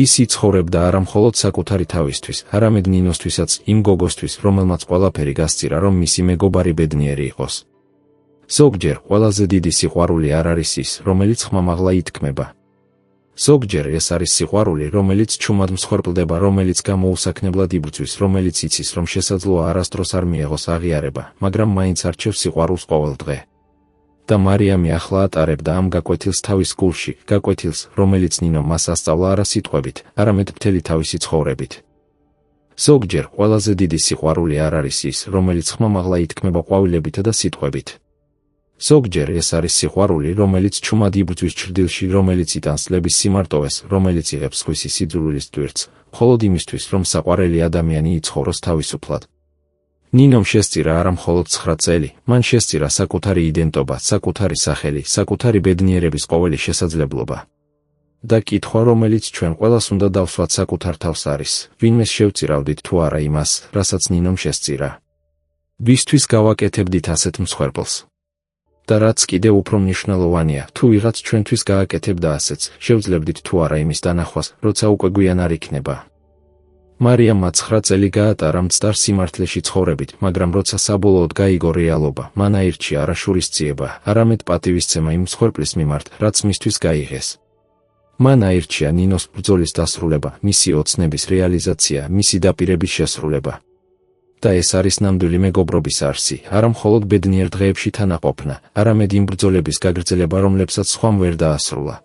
ის იცხოვრებდა არა მხოლოდ საკუთარი თავისთვის, არამედ ნინოსთვისაც, იმ გოგოსთვის, რომელმაც ყველაფერი გასწირა, რომ მისი მეგობარი ბედნიერი იყოს. ზოგჯერ ყველაზე დიდი სიყვარული არ არის ის, რომელიც ხმამაღლა ითქმება. ზოგჯერ ეს არის სიყვარული, რომელიც ჩუმად მსხვერპლდება, რომელიც გამოუსაქნებლად იბრძვის, რომელიც იცის, რომ შესაძლოა არასდროს არ მიეღოს აღიარება, მაგრამ მაინც არჩევს სიყვარულს ყოველ დღე. და მარიამი ახლა ატარებდა ამ გაკვეთილს თავის გულში, გაკვეთილს, რომელიც ნინომ მას ასწავლა არა სიტყვებით, არამედ მთელი თავისი ცხოვრებით. ზოგჯერ ყველაზე დიდი სიყვარული არ არის ის, რომელიც ხმამაღლა ითქმება ყვავილებითა და სიტყვებით. ზოგჯერ ეს არის სიყვარული, რომელიც ჩუმად იბრძვის ჩრდილში, რომელიც იტანს ლების სიმარტოვეს, რომელიც იღებს სხვისი სიძულვილის ტვირთს, მხოლოდ იმისთვის, რომ საყვარელი ადამიანი იცხოვროს თავისუფლად. ნინომ შესწირა არა მხოლოდ 9 წელი, მან შესწირა საკუთარი იდენტობა, საკუთარი სახელი, საკუთარი ბედნიერების ყოველი შესაძლებლობა. და კითხვა, რომელიც ჩვენ ყველას უნდა დავსვათ საკუთარ თავს არის, ვინმეს შევწირავდით თუ არა იმას, რასაც ნინომ შესწირა. ვისთვის გავაკეთებდით ასეთ მსხვერპლს? და რაც კიდევ უფრო მნიშვნელოვანია, თუ ვიღაც ჩვენთვის გააკეთებდა ასეც, შევძლებდით თუ არა იმის დანახვას, როცა უკვე გვიან არ იქნება. მარიამმა 9 წელი გაატარა მცდარ სიმართლეში ცხოვრებით, მაგრამ როცა საბოლოოდ გაიგო რეალობა, მან აირჩია არა შურისძიება, არამედ პატივისცემა იმ მსხვერპლის მიმართ, რაც მისთვის გაიღეს. მან აირჩია ნინოს ბრძოლის დასრულება, მისი ოცნების რეალიზაცია, მისი დაპირების შესრულება. და ეს არის ნამდვილი მეგობრობის არსი, არა მხოლოდ ბედნიერ დღეებში თანაყოფნა, არამედ იმ ბრძოლების გაგრძელება, რომლებსაც სხვამ ვერ დაასრულა.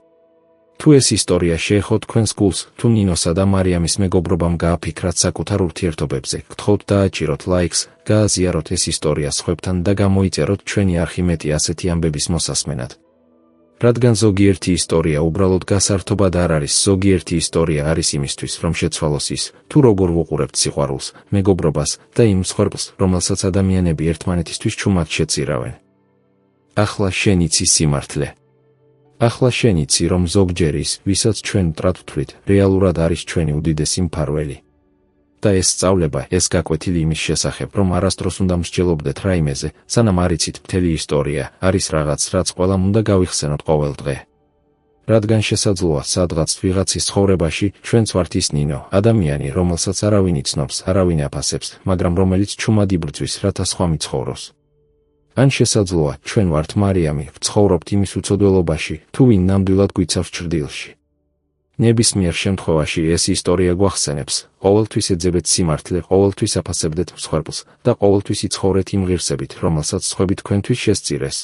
თუ ეს ისტორია შეეხო თქვენს გულს, თუ ნინოსა და მარიამის მეგობრობამ გააფიქრათ საკუთარ ურთიერთობებზე, გთხოვთ დააჭიროთ ლაიქს, გააზიაროთ ეს ისტორია სხვებთან და გამოიწეროთ ჩვენი არხი მეტი ასეთი ამბების მოსასმენად. რადგან ზოგიერთი ისტორია უბრალოდ გასართობად არ არის, ზოგიერთი ისტორია არის იმისთვის, რომ შეცვალოს ის, თუ როგორ ვუყურებთ სიყვარულს, მეგობრობას და იმ მსხვერპლს, რომელსაც ადამიანები ერთმანეთისთვის ჩუმად შეწირავენ. ახლა შენ იცი სიმართლე. ახლა შენ იცი, რომ ზოგჯერ ის, ვისაც ჩვენ მტრად ვთვლით, რეალურად არის ჩვენი უდიდესი მფარველი. და ეს სწავლება, ეს გაკვეთილი იმის შესახებ, რომ არასდროს უნდა მსჯელობდეთ რაიმეზე, სანამ არ იცით მთელი ისტორია, არის რაღაც, რაც ყველამ უნდა გავიხსენოთ ყოველ დღე. რადგან შესაძლოა სადღაც ვიღაცის ცხოვრებაში ჩვენც ვართ ის ნინო, ადამიანი, რომელსაც არავინ იცნობს, არავინ აფასებს, მაგრამ რომელიც ჩუმად იბრძვის, რათა სხვა მიცხოვროს. ან შესაძლოა ჩვენ ვართ მარიამი, ვცხოვრობთ იმის უცოდველობაში, თუ ვინ ნამდვილად გვიცავს ჩრდილში. ნებისმიერ შემთხვევაში ეს ისტორია გვახსენებს, ყოველთვის ეძებეთ სიმართლე, ყოველთვის აფასებდეთ მსხვერპლს და ყოველთვის იცხოვრეთ იმ ღირსებით, რომელსაც სხვები თქვენთვის შესწირეს.